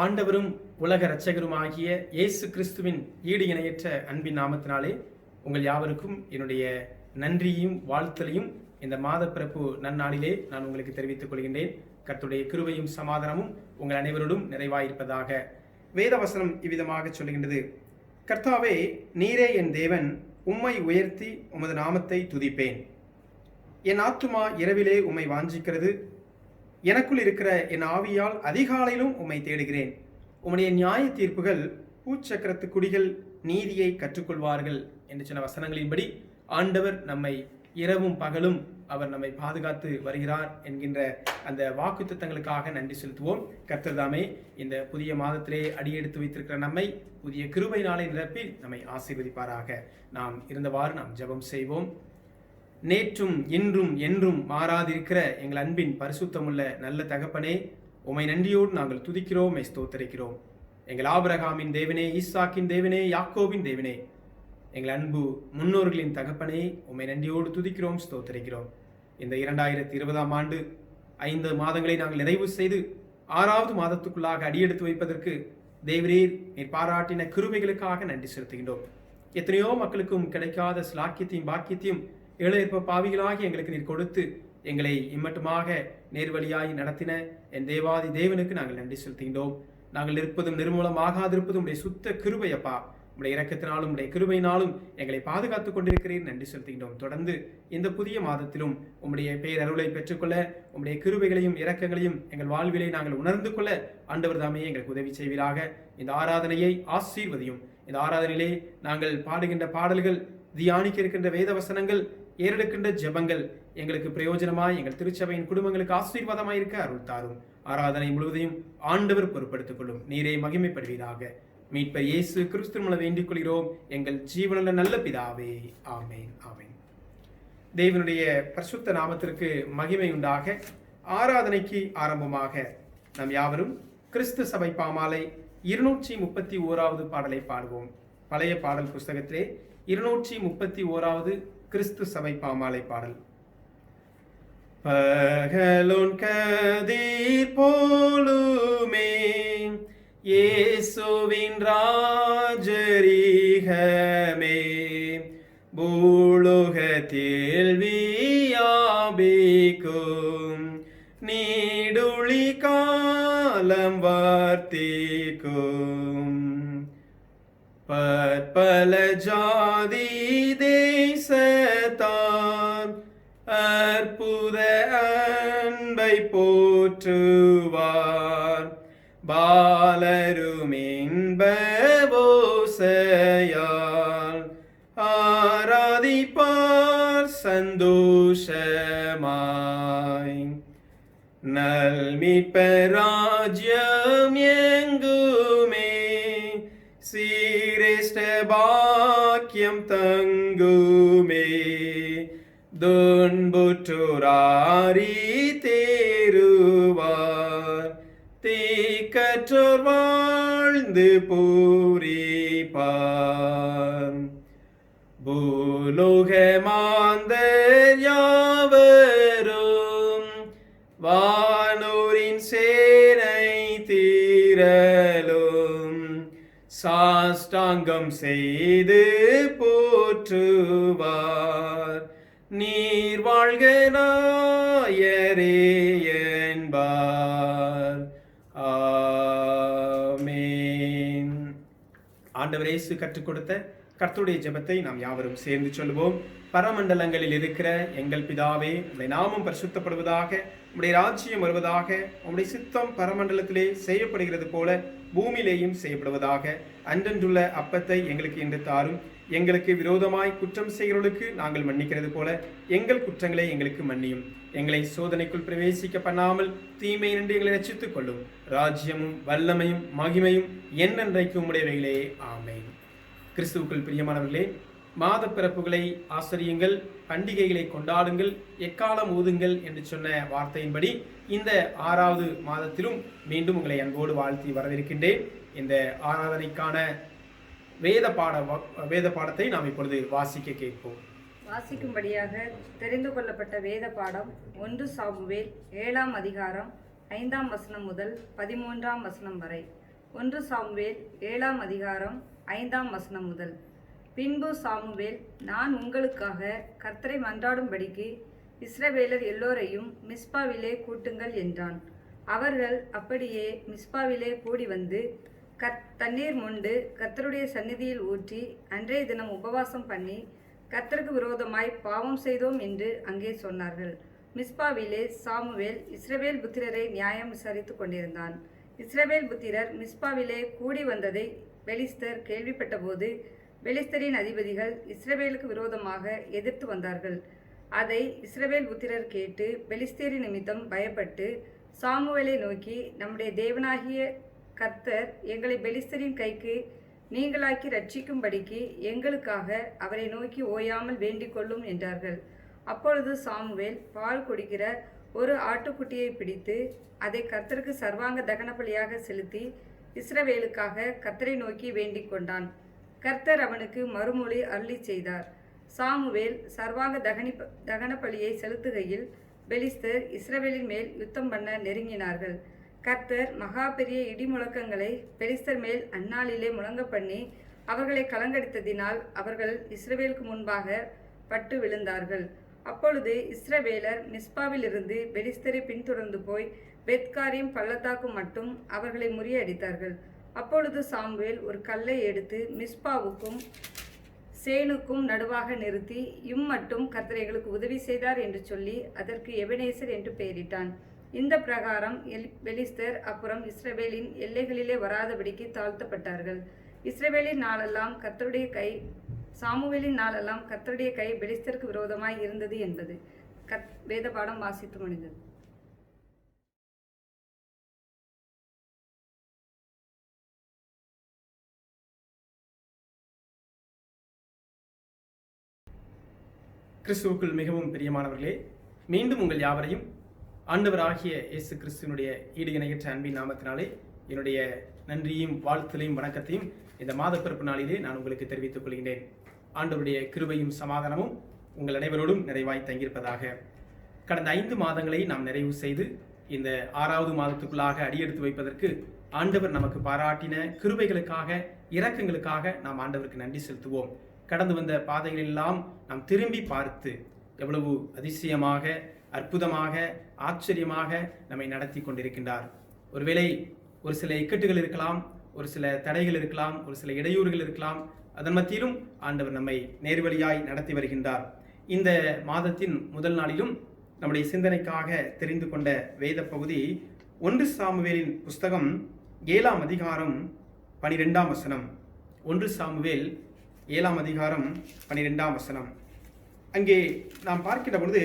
ஆண்டவரும் உலக இரட்சகருமாகிய இயேசு கிறிஸ்துவின் ஈடு இணையற்ற அன்பின் நாமத்தினாலே உங்கள் யாவருக்கும் என்னுடைய நன்றியும் வாழ்த்தலையும் இந்த மாத பிறப்பு நன்னாளிலே நான் உங்களுக்கு தெரிவித்துக் கொள்கின்றேன். கர்த்தருடைய கிருபையும் சமாதானமும் உங்கள் அனைவரோடும் நிறைவாயிருப்பதாக. வேதவசனம் இவ்விதமாக சொல்லுகின்றது: கர்த்தாவே, நீரே என் தேவன், உம்மை உயர்த்தி உமது நாமத்தை துதிப்பேன். என் ஆத்துமா இரவிலே உம்மை வாஞ்சிக்கிறது. எனக்குள் இருக்கிற என் ஆவியால் அதிகாலையிலும் உம்மை தேடுகிறேன். உம்முடைய நியாய தீர்ப்புகள் பூச்சக்கரத்து குடிகள் நீதியை கற்றுக்கொள்வார்கள் என்று சொன்ன வசனங்களின்படி ஆண்டவர் நம்மை இரவும் பகலும் அவர் நம்மை பாதுகாத்து வருகிறார் என்கின்ற அந்த வாக்குத்தத்தங்களுக்காக நன்றி செலுத்துவோம். கர்த்தர் தாமே இந்த புதிய மாதத்திலே அடியெடுத்து வைத்திருக்கிற நம்மை புதிய கிருபை நாளை நிரப்பி நம்மை ஆசீர்வதிப்பாராக. நாம் இருந்தவாறு நாம் ஜெபம் செய்வோம். நேற்றும் இன்றும் என்றும் மாறாதிருக்கிற எங்கள் அன்பின் பரிசுத்தமுள்ள நல்ல தகப்பனே, உம்மை நன்றியோடு நாங்கள் துதிக்கிறோம், ஸ்தோத்தரிக்கிறோம். எங்கள் ஆபிரகாமின் தேவனே, ஈசாக்கின் தேவனே, யாக்கோபின் தேவனே, எங்கள் அன்பு முன்னோர்களின் தகப்பனே, உம்மை நன்றியோடு துதிக்கிறோம், ஸ்தோத்தரிக்கிறோம். இந்த 2020ஆம் ஆண்டு 5 மாதங்களை நாங்கள் நிறைவு செய்து 6வது மாதத்துக்குள்ளாக அடியெடுத்து வைப்பதற்கு தேவரீர் நீர் பாராட்டின கிருபைகளுக்காக நன்றி செலுத்துகின்றோம். எத்தனையோ மக்களுக்கும் கிடைக்காத ஸ்லாக்கியத்தையும் பாக்கியத்தையும் ஏழையற்ப பாவிகளாகி எங்களுக்கு நீர் கொடுத்து எங்களை இம்மட்டுமாக நேர்வழியாய் நடத்தின என் தேவாதி தேவனுக்கு நாங்கள் நன்றி செலுத்துகின்றோம். நாங்கள் இருப்பதும் நிர்மூலமாகாதிருப்பதும் உடைய சுத்த கிருபையப்பா. உடைய இரக்கத்தினாலும் உடைய கிருபையினாலும் எங்களை பாதுகாத்துக் கொண்டிருக்கிறீர், நன்றி செலுத்துகின்றோம். தொடர்ந்து இந்த புதிய மாதத்திலும் உம்முடைய பேரருளை பெற்றுக்கொள்ள, உம்முடைய கிருபைகளையும் இரக்கங்களையும் எங்கள் வாழ்விலை நாங்கள் உணர்ந்து கொள்ள ஆண்டவர் தாமே எங்களுக்கு உதவி செய்வீராக. இந்த ஆராதனையை ஆசீர்வதியும். இந்த ஆராதனையிலே நாங்கள் பாடுகின்ற பாடல்கள், தியானிக்க இருக்கின்ற வேத வசனங்கள், ஏறெடுக்கின்ற ஜெபங்கள் எங்களுக்கு பிரயோஜனமாய் எங்கள் திருச்சபையின் குடும்பங்களுக்கு ஆசீர்வாதமாய் இருக்க அருள் தாரும். ஆராதனை முழுவதையும் ஆண்டவர் பொறுப்படுத்திக் கொள்ளும். நீரே மகிமைப்படுவீராக. மீட்பர் இயேசு கிறிஸ்து மூலம் வேண்டிக் கொள்கிறோம் எங்கள் ஜீவனுள்ள நல்ல பிதாவே, ஆமேன், ஆமேன். தேவனுடைய பரிசுத்த நாமத்திற்கு மகிமை உண்டாக. ஆராதனைக்கு ஆரம்பமாக நாம் யாவரும் கிறிஸ்து சபை பாமாலை 231வது பாடலை பாடுவோம். பழைய பாடல் புஸ்தகத்திலே 231வது கிறிஸ்து சபை பாமாலை பாடல். பகலோன் கதிர் போலுமே இயேசுவின் ராஜரீகமே, பூலோகத்தில் வியாபிக்கும் நீடுழி காலம் வார்த்திக்கும். பற்பல ஜாதி தேசத்தார் அற்புத அன்பை போற்றுவார். பாலரும் இன்பவோசையால் ஆராதிப்பார் சந்தோஷமாய். நல்மீட்பர் ராஜ்யம் எங்குமே சிரேஷ்ட பாக்கியம் தங்குமே. துன்புற்றோராரி தேருவார், தீக்கற்றோர் வாழ்ந்து பூரிப்பார். பூலோக மாந்தர் யாவரும் வானோரின் சேனை தீரலும் சாஷ்டாங்கம் செய்து போற்றுவார். நீர் வாழ்க நாயரே என்பார். ஆமென். ஆண்டவர் இயேசு கற்றுக் கொடுத்த கர்த்தருடைய ஜெபத்தை நாம் யாவரும் சேர்ந்து சொல்லுவோம். பரமண்டலங்களில் இருக்கிற எங்கள் பிதாவே, உம்முடைய நாமம் பரிசுத்தப்படுவதாக, உம்முடைய ராஜ்யம் வருவதாக, உம்முடைய சித்தம் பரமண்டலத்திலே செய்யப்படுகிறது போல பூமியிலேயும் செய்யப்படுவதாக. அன்றன்றுள்ள அப்பத்தை எங்களுக்கு இன்று தாரும். எங்களுக்கு விரோதமாய் குற்றம் செய்கிறவர்களுக்கு நாங்கள் மன்னிக்கிறது போல எங்கள் குற்றங்களை எங்களுக்கு மன்னியும். எங்களை சோதனைக்குள் பிரவேசிக்க பண்ணாமல் தீமை நின்று எங்களை ரட்சித்துக் கொள்ளும். ராஜ்யமும் வல்லமையும் மகிமையும் என்னென்றைக்கும் உம்முடையவைகளே, ஆமென். கிறிஸ்துவுக்குள் பிரியமானவர்களே, மாத பிறப்புகளை ஆசரியுங்கள், பண்டிகைகளை கொண்டாடுங்கள், எக்காலம் ஊதுங்கள் என்று சொன்ன வார்த்தையின்படி இந்த 6வது மாதத்திலும் மீண்டும் உங்களை அன்போடு வாழ்த்தி வரவிருக்கின்றேன். இந்த ஆராதனைக்கான வேத பாடத்தை நாம் இப்பொழுது வாசிக்க கேட்போம். வாசிக்கும்படியாக தெரிந்து கொள்ளப்பட்ட வேத பாடம் 1 சாமுவேல் 7ஆம் அதிகாரம் 5ஆம் வசனம் முதல் 13ஆம் வசனம் வரை. 1 சாமுவேல் 7ஆம் அதிகாரம் 5ஆம் வசனம் முதல். பின்பு சாமுவேல், நான் உங்களுக்காக கர்த்தரை மன்றாடும்படிக்கு இஸ்ரவேலர் எல்லோரையும் மிஸ்பாவிலே கூட்டுங்கள் என்றான். அவர்கள் அப்படியே மிஸ்பாவிலே கூடி வந்து தண்ணீர் மொண்டு கர்த்தருடைய சந்நிதியில் ஊற்றி அன்றைய தினம் உபவாசம் பண்ணி கர்த்தருக்கு விரோதமாய் பாவம் செய்தோம் என்று அங்கே சொன்னார்கள். மிஸ்பாவிலே சாமுவேல் இஸ்ரவேல் புத்திரரை நியாயம் விசாரித்து கொண்டிருந்தான். இஸ்ரவேல் புத்திரர் மிஸ்பாவிலே கூடி வந்ததை பெலிஸ்தர் கேள்விப்பட்டபோது பெலிஸ்தரின் அதிபதிகள் இஸ்ரவேலுக்கு விரோதமாக எதிர்த்து வந்தார்கள். அதை இஸ்ரவேல் புத்திரர் கேட்டு பெலிஸ்தேரின் நிமித்தம் பயப்பட்டு சாமுவேலை நோக்கி, நம்முடைய தேவனாகிய கர்த்தர் எங்களை பெலிஸ்தரின் கைக்கு நீங்களாக்கி ரட்சிக்கும்படிக்கு எங்களுக்காக அவரை நோக்கி ஓயாமல் வேண்டிக் கொள்ளும் என்றார்கள். அப்பொழுது சாமுவேல் பால் குடிக்கிற ஒரு ஆட்டுக்குட்டியை பிடித்து அதை கர்த்தருக்கு சர்வாங்க தகன பலியாக செலுத்தி இஸ்ரவேலுக்காக கர்த்தரை நோக்கி வேண்டிக் கொண்டான். கர்த்தர் அவனுக்கு மறுமொழி அருளி செய்தார். சாமுவேல் சர்வாங்க தகன பலியை செலுத்துகையில் பெலிஸ்தர் இஸ்ரவேலின் மேல் யுத்தம் பண்ண நெருங்கினார்கள். கர்த்தர் மகா பெரிய இடி முழக்கங்களை பெலிஸ்தர் மேல் அந்நாளிலே முழங்க பண்ணி அவர்களை கலங்கடித்ததினால் அவர்கள் இஸ்ரவேலுக்கு முன்பாக பட்டு விழுந்தார்கள். அப்பொழுது இஸ்ரவேலர் மிஸ்பாவிலிருந்து பெலிஸ்தரை பின்தொடர்ந்து போய் பெத்காரிம் பள்ளத்தாக்கு மட்டும் அவர்களை முறியடித்தார்கள். அப்பொழுது சாமுவேல் ஒரு கல்லை எடுத்து மிஸ்பாவுக்கும் சேனுக்கும் நடுவாக நிறுத்தி, இம்மட்டும் கர்த்தர் எங்களுக்கு உதவி செய்தார் என்று சொல்லி அதற்கு எபெனேசர் என்று பெயரிட்டான். இந்த பிரகாரம் பெலிஸ்தர் அப்புறம் இஸ்ரவேலின் எல்லைகளிலே வராதபடிக்கு தாழ்த்தப்பட்டார்கள். இஸ்ரவேலின் நாளெல்லாம் கர்த்தருடைய கை சாமுவேலின் நாளெல்லாம் கர்த்தருடைய கை பெலிஸ்தருக்கு விரோதமாய் இருந்தது என்பது. வேத பாடம் வாசித்து முடிந்தது. கிறிஸ்துவுக்குள் மிகவும் பிரியமானவர்களே, மீண்டும் உங்கள் யாவரையும் ஆண்டவராகிய இயேசு கிறிஸ்துவனுடைய ஈடு இணையற்ற அன்பின் நாமத்தினாலே என்னுடைய நன்றியும் வாழ்த்துலையும் வணக்கத்தையும் இந்த மாத பிறப்பு நாளிலே நான் உங்களுக்கு தெரிவித்துக் கொள்கிறேன். ஆண்டவருடைய கிருபையும் சமாதானமும் உங்கள் அனைவரோடும் நிறைவாய் தங்கியிருப்பதாக. கடந்த 5 மாதங்களை நாம் நிறைவு செய்து இந்த 6வது மாதத்துக்குள்ளாக அடியெடுத்து வைப்பதற்கு ஆண்டவர் நமக்கு பாராட்டின கிருபைகளுக்காக, இரக்கங்களுக்காக நாம் ஆண்டவருக்கு நன்றி செலுத்துவோம். கடந்து வந்த பாதைகளெல்லாம் நாம் திரும்பி பார்த்து எவ்வளவு அதிசயமாக, அற்புதமாக, ஆச்சரியமாக நம்மை நடத்தி கொண்டிருக்கின்றார். ஒருவேளை ஒரு சில இக்கட்டுகள் இருக்கலாம், ஒரு சில தடைகள் இருக்கலாம், ஒரு சில இடையூறுகள் இருக்கலாம். அதன் மத்தியிலும் ஆண்டவர் நம்மை நேர்வழியாய் நடத்தி வருகின்றார். இந்த மாதத்தின் முதல் நாளிலும் நம்முடைய சிந்தனைக்காக தெரிந்து கொண்ட வேத பகுதி 1 சாமுவேலின் புஸ்தகம் 7ஆம் அதிகாரம் 12ஆம் வசனம். 1 சாமுவேல் 7ஆம் அதிகாரம் 12ஆம் வசனம். அங்கே நாம் பார்க்கின்ற பொழுது,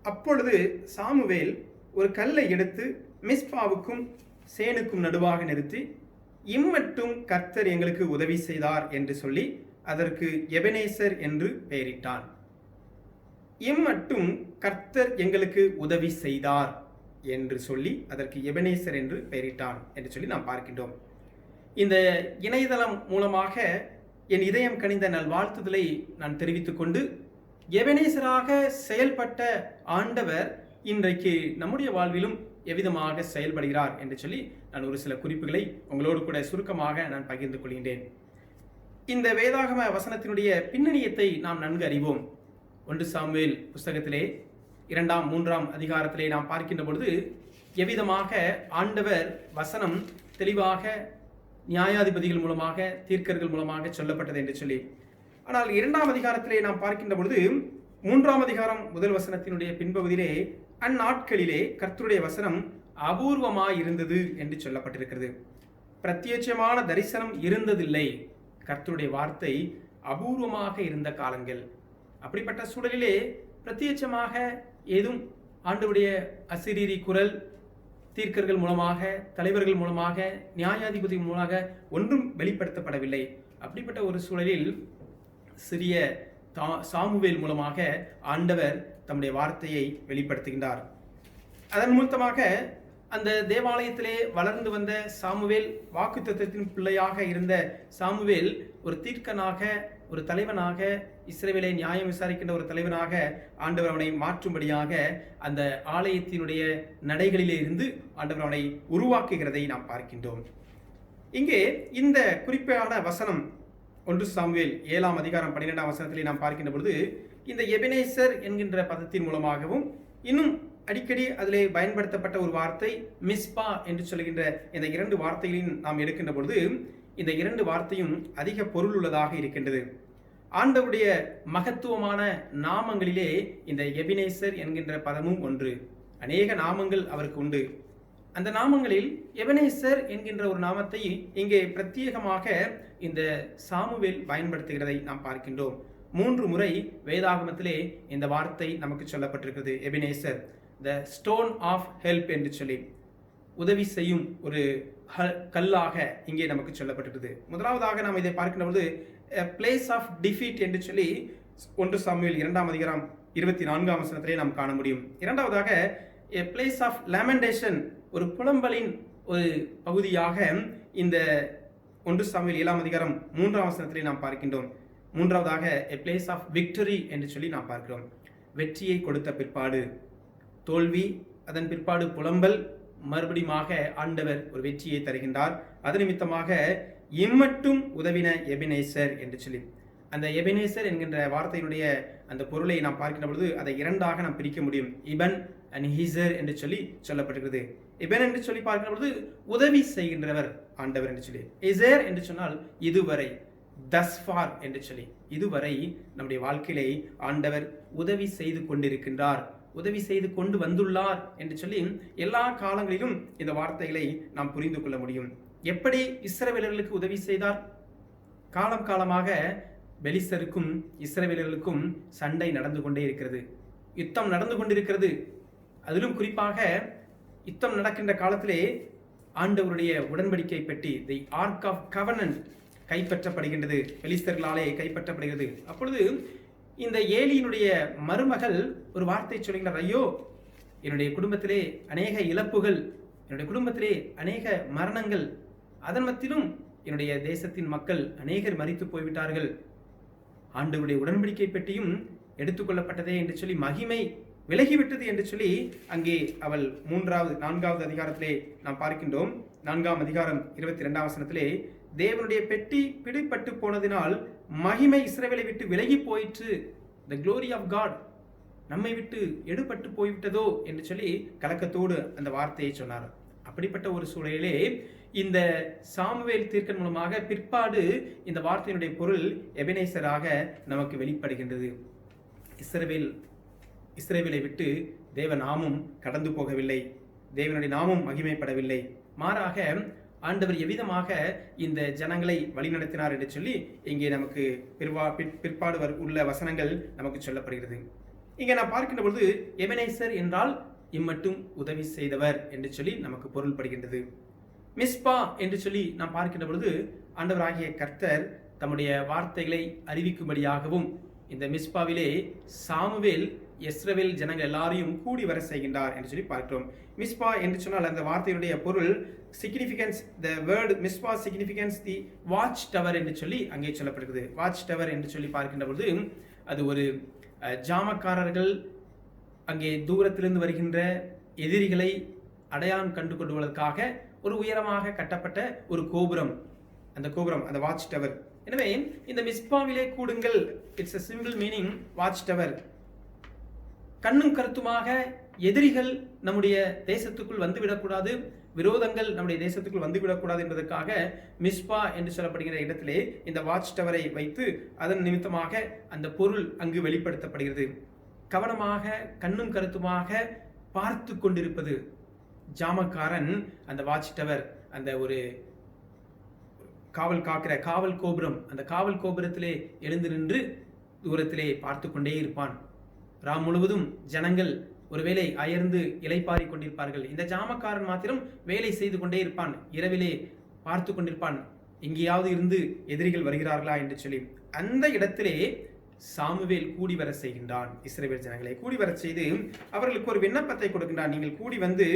அப்பொழுது சாமுவேல் ஒரு கல்லை எடுத்து மிஸ்பாவுக்கும் சேனுக்கும் நடுவாக நிறுத்தி, இம்மட்டும் கர்த்தர் எங்களுக்கு உதவி செய்தார் என்று சொல்லி அதற்கு எபெனேசர் என்று பெயரிட்டான். இம்மட்டும் கர்த்தர் எங்களுக்கு உதவி செய்தார் என்று சொல்லி அதற்கு எபெனேசர் என்று பெயரிட்டான் என்று சொல்லி நாம் பார்க்கின்றோம். இந்த இணையதளம் மூலமாக என் இதயம் கனிந்த நல்வாழ்த்துதலை நான் தெரிவித்துக் கொண்டு, எபெனேசராக செயல்பட்ட ஆண்டவர் இன்றைக்கு நம்முடைய வாழ்விலும் எவ்விதமாக செயல்படுகிறார் என்று சொல்லி நான் ஒரு சில குறிப்புகளை உங்களோடு கூட சுருக்கமாக நான் பகிர்ந்து கொள்கின்றேன். இந்த வேதாகம வசனத்தினுடைய பின்னணியத்தை நாம் நன்கு அறிவோம். 1 சாமுவேல் புஸ்தகத்திலே 2ஆம் 3ஆம் அதிகாரத்திலே நாம் பார்க்கின்ற பொழுது எவ்விதமாக ஆண்டவர் வசனம் தெளிவாக நியாயாதிபதிகள் மூலமாக, தீர்க்கர்கள் மூலமாக சொல்லப்பட்டது என்று சொல்லி. ஆனால் 2ஆம் அதிகாரத்திலே நாம் பார்க்கின்ற பொழுது 3ஆம் அதிகாரம் முதல் வசனத்தினுடைய பின்பகுதியிலே, அந்நாட்களிலே கர்த்தருடைய வசனம் அபூர்வமாய் இருந்தது என்று சொல்லப்பட்டிருக்கிறது. பிரத்யட்சமான தரிசனம் இருந்ததில்லை. கர்த்தருடைய வார்த்தை அபூர்வமாக இருந்த காலங்கள். அப்படிப்பட்ட சூழலிலே பிரத்யட்சமாக ஏதும் ஆண்டவருடைய அசிரீரி குரல், தீர்க்கர்கள் மூலமாக, தலைவர்கள் மூலமாக, நியாயாதிபதி மூலமாக ஒன்றும் வெளிப்படுத்தப்படவில்லை. அப்படிப்பட்ட ஒரு சூழலில் சிறிய சாமுவேல் மூலமாக ஆண்டவர் தம்முடைய வார்த்தையை வெளிப்படுத்துகின்றார். அதன் மூலமாக அந்த தேவாலயத்திலே வளர்ந்து வந்த சாமுவேல், வாக்குத்தத்தத்தின் பிள்ளையாக இருந்த சாமுவேல் ஒரு தீர்க்கனாக, ஒரு தலைவனாக, இஸ்ரவேலை நியாயம் விசாரிக்கின்ற ஒரு தலைவனாக ஆண்டவர் அவனை மாற்றும்படியாக அந்த ஆலயத்தினுடைய நடைகளிலே இருந்து ஆண்டவர் அவனை உருவாக்குகிறதை நாம் பார்க்கின்றோம். இங்கே இந்த குறிப்பான வசனம் 1 சாமுவேல் 7ஆம் அதிகாரம் 12ஆம் வசனத்திலே நாம் பார்க்கின்ற பொழுது இந்த எபெனேசர் என்கின்ற பதத்தின் மூலமாகவும் இன்னும் அடிக்கடி அதிலே பயன்படுத்தப்பட்ட ஒரு வார்த்தை மிஸ்பா என்று சொல்கின்ற இந்த 2 வார்த்தைகளையும் நாம் எடுக்கின்ற பொழுது இந்த 2 வார்த்தையும் அதிக பொருள் உள்ளதாக இருக்கின்றது. ஆண்டவருடைய மகத்துவமான நாமங்களிலே இந்த எபினேசர் என்கின்ற பதமும் ஒன்று. அநேக நாமங்கள் அவருக்கு உண்டு. அந்த நாமங்களில் எபெனேசர் என்கின்ற ஒரு நாமத்தை இங்கே பிரத்யேகமாக இந்த சாமுவேல் பயன்படுத்துகிறதை நாம் பார்க்கின்றோம். 3 முறை வேதாகமத்திலே இந்த வார்த்தை நமக்கு சொல்லப்பட்டிருக்கிறது. Ebenezer, the stone of help என்று சொல்லி உதவி செய்யும் ஒரு கல்லாக இங்கே நமக்கு சொல்லப்பட்டிருக்கிறது. முதலாவதாக நாம் இதை பார்க்கின்ற பொழுது பிளேஸ் ஆஃப் டிஃபீட் என்று சொல்லி 1 சாமுவேல் 2ஆம் அதிகாரம் 24ஆம் வசனத்திலே நாம் காண முடியும். இரண்டாவதாக a place of lamentation, ஒரு புலம்பலின் ஒரு பகுதியாக இந்த 1 சாமுவேல் 7ஆம் அதிகாரம் 3ஆம் வசனத்திலே நாம் பார்க்கின்றோம். மூன்றாவதாக a place of victory என்று சொல்லி நாம் பார்க்கிறோம். வெற்றியை கொடுத்த பிற்பாடு தோல்வி, அதன் பிற்பாடு புலம்பல், மறுபடியுமாக ஆண்டவர் ஒரு வெற்றியை தருகின்றார். அது நிமித்தமாக இம்மட்டும் உதவின எபெனேசர் என்று சொல்லி அந்த எபெனேசர் என்கின்ற வார்த்தையினுடைய அந்த பொருளை நாம் பார்க்கின்ற பொழுது அதை 2ஆக நாம் பிரிக்க முடியும். இபன் அண்ட் ஹிசர் என்று சொல்லி சொல்லப்பட்டிருக்கிறது. இபன் என்று சொல்லி பார்க்கின்ற பொழுது உதவி செய்கின்றவர் ஆண்டவர் என்று சொல்லி, இசர் என்று சொன்னால் இதுவரை, தஸ்பார் என்று சொல்லி இதுவரை நம்முடைய வாழ்க்கையிலே ஆண்டவர் உதவி செய்து கொண்டிருக்கின்றார், உதவி செய்து கொண்டு வந்துள்ளார் என்று சொல்லி எல்லா காலங்களிலும் இந்த வார்த்தைகளை நாம் புரிந்து கொள்ள முடியும். எப்படி இஸ்ரவேலர்களுக்கு உதவி செய்தார்? காலம் காலமாக பெலிஸ்தருக்கும் இஸ்ரவேலர்களுக்கும் சண்டை நடந்து கொண்டே இருக்கிறது, யுத்தம் நடந்து கொண்டிருக்கிறது. அதிலும் குறிப்பாக யுத்தம் நடக்கின்ற காலத்திலே ஆண்டவருடைய உடன்படிக்கை பெட்டி, தி ஆர்க் ஆஃப் கவனன்ட் கைப்பற்றப்படுகின்றது, பெலிஸ்தர்களாலே கைப்பற்றப்படுகிறது. அப்பொழுது இந்த ஏலியினுடைய மருமகள் ஒரு வார்த்தை சொல்கிறார், ஐயோ என்னுடைய குடும்பத்திலே அநேக இழப்புகள், என்னுடைய குடும்பத்திலே அநேக மரணங்கள், அதன் மத்தியிலும் என்னுடைய தேசத்தின் மக்கள் அநேகர் மரித்து போய்விட்டார்கள், ஆண்டவருடைய உடன்படிக்கை பெட்டியும் எடுத்துக்கொள்ளப்பட்டதே என்று சொல்லி மகிமை விலகிவிட்டது என்று சொல்லி அங்கே அவள் 4வது அதிகாரத்திலே நாம் பார்க்கின்றோம். 4ஆம் அதிகாரம் 22ஆம் வசனத்திலே தேவனுடைய பெட்டி பிடிபட்டு போனதினால் மகிமை இஸ்ரவேலை விட்டு விலகி போயிற்று, the glory of God நம்மை விட்டு எடுபட்டு போய்விட்டதோ என்று சொல்லி கலக்கத்தோடு அந்த வார்த்தையை சொன்னார். அப்படிப்பட்ட ஒரு சூழலிலே இந்த சாமுவேல் தீர்க்கன் மூலமாக பிற்பாடு இந்த வார்த்தையினுடைய பொருள் எபெனேசராக நமக்கு வெளிப்படுகின்றது. இஸ்ரவேலை விட்டு தேவ நாமம் கடந்து போகவில்லை, தேவனுடைய நாமம் மகிமைப்படவில்லை, மாறாக ஆண்டவர் எவ்விதமாக இந்த ஜனங்களை வழிநடத்தினார் என்று சொல்லி இங்கே நமக்கு பிற்பாடு உள்ள வசனங்கள் நமக்கு சொல்லப்படுகிறது. இங்கே நான் பார்க்கின்ற பொழுது எபெனேசர் என்றால் இம்மட்டும் உதவி செய்தவர் என்று சொல்லி நமக்கு பொருள்படுகின்றது. மிஸ்பா என்று சொல்லி நாம் பார்க்கின்ற பொழுது ஆண்டவராகிய கர்த்தர் தம்முடைய வார்த்தைகளை அறிவிக்கும்படியாகவும் இந்த மிஸ்பாவிலே சாமுவேல் இஸ்ரவேல் ஜனங்கள் எல்லாரையும் கூடி வர செய்கின்றார் என்று சொல்லி பார்க்கிறோம். மிஸ்பா என்று சொன்னால் அந்த வார்த்தையுடைய பொருள் சிக்னிஃபிகன்ஸ், த வேர்டு மிஸ்பா சிக்னிஃபிகன்ஸ் தி வாட்ச் டவர் என்று சொல்லி அங்கே சொல்லப்படுகிறது. வாட்ச் டவர் என்று சொல்லி பார்க்கின்ற பொழுது அது ஒரு ஜாமக்காரர்கள் அங்கே தூரத்திலிருந்து வருகின்ற எதிரிகளை அடையாளம் கண்டு கொள்வதற்காக ஒரு உயரமாக கட்டப்பட்ட ஒரு கோபுரம், அந்த கோபுரம் அந்த வாட்ச் டவர். எனவே இந்த மிஸ்பாவிலே கூடுங்கள், it's a simple meaning watch tower. கண்ணும் கருத்துமாக எதிரிகள் நம்முடைய தேசத்துக்குள் வந்துவிடக்கூடாது, விரோதங்கள் நம்முடைய தேசத்துக்குள் வந்துவிடக்கூடாது என்பதற்காக மிஸ்பா என்று சொல்லப்படுகிற இடத்திலே இந்த வாட்ச் டவரை வைத்து அதன் நிமித்தமாக அந்த பொருள் அங்கு வெளிப்படுத்தப்படுகிறது. கவனமாக கண்ணும் கருத்துமாக பார்த்து கொண்டிருப்பது. ஜாமக்காரன் அந்த வாட்ச் டவர், அந்த ஒரு காவல் காக்கிற காவல் கோபுரம், அந்த காவல் கோபுரத்திலே எழுந்து நின்று தூரத்திலே பார்த்து கொண்டே இருப்பான். ராம் முழுவதும் ஜனங்கள் ஒருவேளை அயர்ந்து இலைப்பாரி கொண்டிருப்பார்கள், இந்த ஜாமக்காரன் மாத்திரம் வேலை செய்து கொண்டே இருப்பான், இரவிலே பார்த்து கொண்டிருப்பான் எங்கேயாவது இருந்து எதிரிகள் வருகிறார்களா என்று சொல்லி. அந்த இடத்திலே சாமுவேல் கூடி வர செய்கின்றான். இஸ்ரவேல் ஜனங்களை கூடி வர செய்து அவர்களுக்கு ஒரு விண்ணப்பத்தை கொடுக்கின்றான். நீங்கள் கூடி வந்து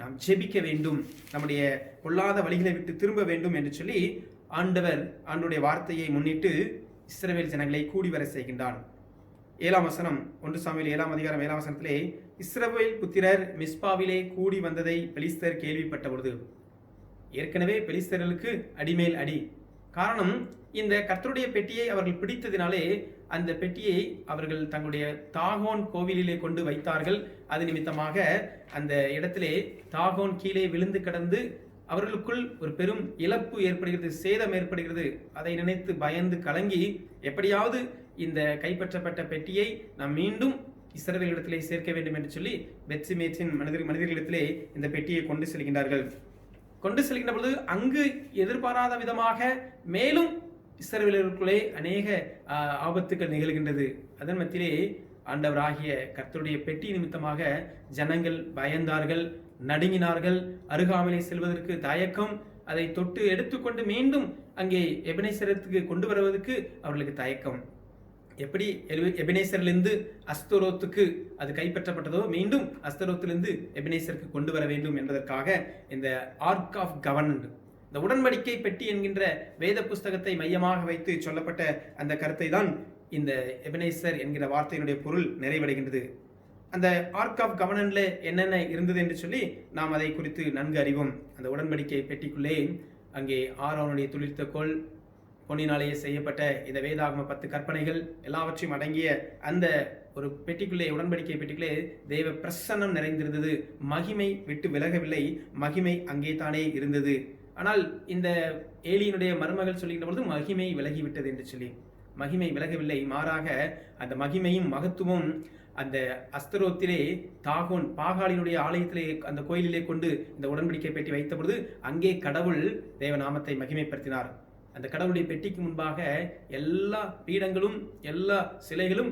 நாம் ஜெபிக்க வேண்டும், நம்முடைய பொல்லாத வழிகளை விட்டு திரும்ப வேண்டும் என்று சொல்லி ஆண்டவருடைய வார்த்தையை முன்னிட்டு இஸ்ரவேல் ஜனங்களை கூடி வர செய்கின்றான். 7ஆம் வசனம் 1 சாமுவேல் 7ஆம் அதிகாரம் 7ஆம் வசனத்திலே இஸ்ரவேல் புத்திரர் மிஸ்பாவிலே கூடி வந்ததை பெலிஸ்தர் கேள்விப்பட்ட பொழுது, ஏற்கனவே பெலிஸ்தர்களுக்கு அடிமேல் அடி. காரணம், இந்த கர்த்தருடைய பெட்டியை அவர்கள் பிடித்ததினாலே அந்த பெட்டியை அவர்கள் தங்களுடைய தாகோன் கோவிலிலே கொண்டு வைத்தார்கள். அது நிமித்தமாக அந்த இடத்திலே தாகோன் கீழே விழுந்து கிடந்து அவர்களுக்குள் ஒரு பெரும் இழப்பு ஏற்படுகிறது, சேதம் ஏற்படுகிறது. அதை நினைத்து பயந்து கலங்கி எப்படியாவது இந்த கைப்பற்றப்பட்ட பெட்டியை நாம் மீண்டும் இஸ்ரவேலிடத்திலே சேர்க்க வேண்டும் என்று சொல்லி பெத்சிமேசின் மனிதர்களிடத்திலே இந்த பெட்டியை கொண்டு செல்கின்றார்கள். கொண்டு செல்கின்ற பொழுது அங்கு எதிர்பாராத விதமாக மேலும் இஸ்ரவேலருக்குள்ளே அநேக ஆபத்துக்கள் நிகழ்கின்றது. அதன் மத்தியிலே ஆண்டவராகிய கர்த்தருடைய பெட்டி நிமித்தமாக ஜனங்கள் பயந்தார்கள், நடுங்கினார்கள். அருகாமலே செல்வதற்கு தயக்கம், அதை தொட்டு எடுத்துக்கொண்டு மீண்டும் அங்கே எபனேசரத்துக்கு கொண்டு வருவதற்கு அவர்களுக்கு தயக்கம். எப்படி எபனேசரிலிருந்து அஸ்தரோத்துக்கு அது கைப்பற்றப்பட்டதோ மீண்டும் அஸ்தரோத்திலிருந்து எபனேசருக்கு கொண்டு வர வேண்டும் என்பதற்காக இந்த ஆர்க் ஆஃப் கவர்னன்ட், இந்த உடன்படிக்கை பெட்டி என்கின்ற வேத புஸ்தகத்தை மையமாக வைத்து சொல்லப்பட்ட அந்த கருத்தை தான் இந்த எபனேசர் என்கிற வார்த்தையினுடைய பொருள் நிறைவடைகின்றது. அந்த ஆர்க் ஆஃப் கவர்னன்ட்ல என்னென்ன இருந்தது என்று சொல்லி நாம் அதை குறித்து நன்கு அறிவோம். அந்த உடன்படிக்கை பெட்டிக்குள்ளே அங்கே ஆரோனுடைய துளிர்த்த கோல், பொன்னினாலேயே செய்யப்பட்ட இந்த வேதாகம 10 கற்பனைகள் எல்லாவற்றையும் அடங்கிய அந்த ஒரு பெட்டிக்குள்ளே, உடன்படிக்கை பெட்டிக்குள்ளே தேவ பிரசன்னம் நிறைந்திருந்தது. மகிமை விட்டு விலகவில்லை, மகிமை அங்கே தானே இருந்தது. ஆனால் இந்த ஏலியினுடைய மருமகள் சொல்லுகின்ற பொழுது மகிமை விலகிவிட்டது என்று சொல்லி, மகிமை விலகவில்லை, மாறாக அந்த மகிமையும் மகத்துவம் அந்த அஸ்தரோத்திலே தாகோன் பாகாலினுடைய ஆலயத்திலே அந்த கோயிலிலே கொண்டு இந்த உடன்படிக்கை பெட்டி வைத்த பொழுது அங்கே கடவுள் தேவநாமத்தை மகிமைப்படுத்தினார். அந்த கடவுளுடைய பெட்டிக்கு முன்பாக எல்லா பீடங்களும் எல்லா சிலைகளும்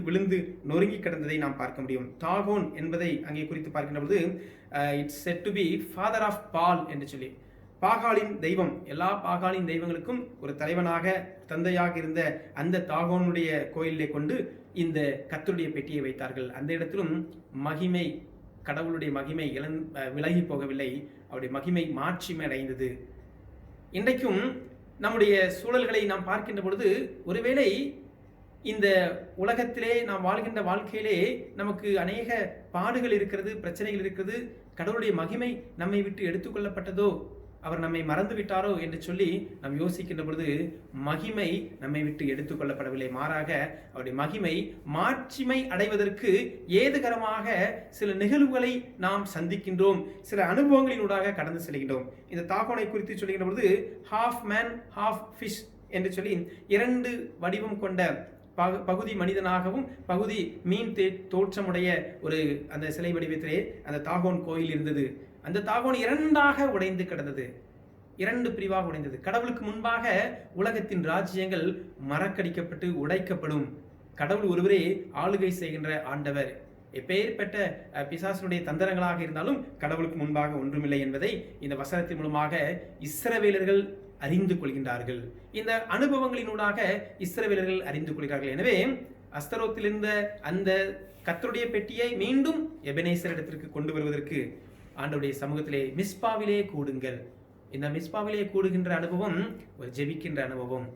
விழுந்து நொறுங்கி கிடந்ததை நாம் பார்க்க முடியும். தாகோன் என்பதை அங்கே குறித்து பார்க்கின்ற பொழுது it's said to be father of Baal என்று சொல்லி, பாகாலின் தெய்வம், எல்லா பாகாலின் தெய்வங்களுக்கும் ஒரு தலைவனாக தந்தையாக இருந்த அந்த தாகோனுடைய கோயிலே கொண்டு இந்த கர்த்தருடைய பெட்டியை வைத்தார்கள். அந்த இடத்திலும் மகிமை, கடவுளுடைய மகிமை விலகி போகவில்லை, அவருடைய மகிமை மாட்சிமை அடைந்தது. இன்றைக்கும் நம்முடைய சூழல்களை நாம் பார்க்கின்ற பொழுது ஒருவேளை இந்த உலகத்திலே நாம் வாழ்கின்ற வாழ்க்கையிலே நமக்கு அநேக பாடுகள் இருக்கிறது, பிரச்சனைகள் இருக்கிறது. கடவுளுடைய மகிமை நம்மை விட்டு எடுத்துக்கொள்ளப்பட்டதோ, அவர் நம்மை மறந்து விட்டாரோ என்று சொல்லி நாம் யோசிக்கின்ற பொழுது மகிமை நம்மை விட்டு எடுத்துக்கொள்ளப்படவில்லை. மாறாக அவருடைய மகிமை மாட்சிமை அடைவதற்கு ஏதுகரமாக சில நிகழ்வுகளை நாம் சந்திக்கின்றோம், சில அனுபவங்களினூடாக கடந்து செல்கின்றோம். இந்த தாகோனை குறித்து சொல்லுகின்ற பொழுது ஹாஃப் மேன் ஹாஃப் ஃபிஷ் என்று சொல்லி 2 வடிவம் கொண்ட பகுதி மனிதனாகவும் பகுதி மீன் தோற்றமுடைய ஒரு அந்த சிலை வடிவத்திலே அந்த தாகோன் கோயில் இருந்தது. அந்த தாகோன் 2ஆக உடைந்து கிடந்தது, 2 பிரிவாக உடைந்தது. கடவுளுக்கு முன்பாக உலகத்தின் ராஜ்யங்கள் மறக்கடிக்கப்பட்டு உடைக்கப்படும். கடவுள் ஒருவரே ஆளுகை செய்கின்ற ஆண்டவர். எப்பேற்பட்ட பிசாசனுடைய தந்திரங்களாக இருந்தாலும் கடவுளுக்கு முன்பாக ஒன்றுமில்லை என்பதை இந்த வசனத்தின் மூலமாக இஸ்ரவேலர்கள் அறிந்து கொள்கின்றார்கள். இந்த அனுபவங்களினூடாக இஸ்ரவேலர்கள் அறிந்து கொள்கிறார்கள். எனவே அஸ்தரோத்தில் இருந்த அந்த கர்த்தருடைய பெட்டியை மீண்டும் எபனேசர் இடத்திற்கு கொண்டு வருவதற்கு ஆண்டவருடைய சமூகத்திலே மிஸ்பாவிலே கூடுங்கள். இந்த மிஸ்பாவிலே கூடுகின்ற அனுபவம் ஒரு ஜெபிக்கின்ற அனுபவம்,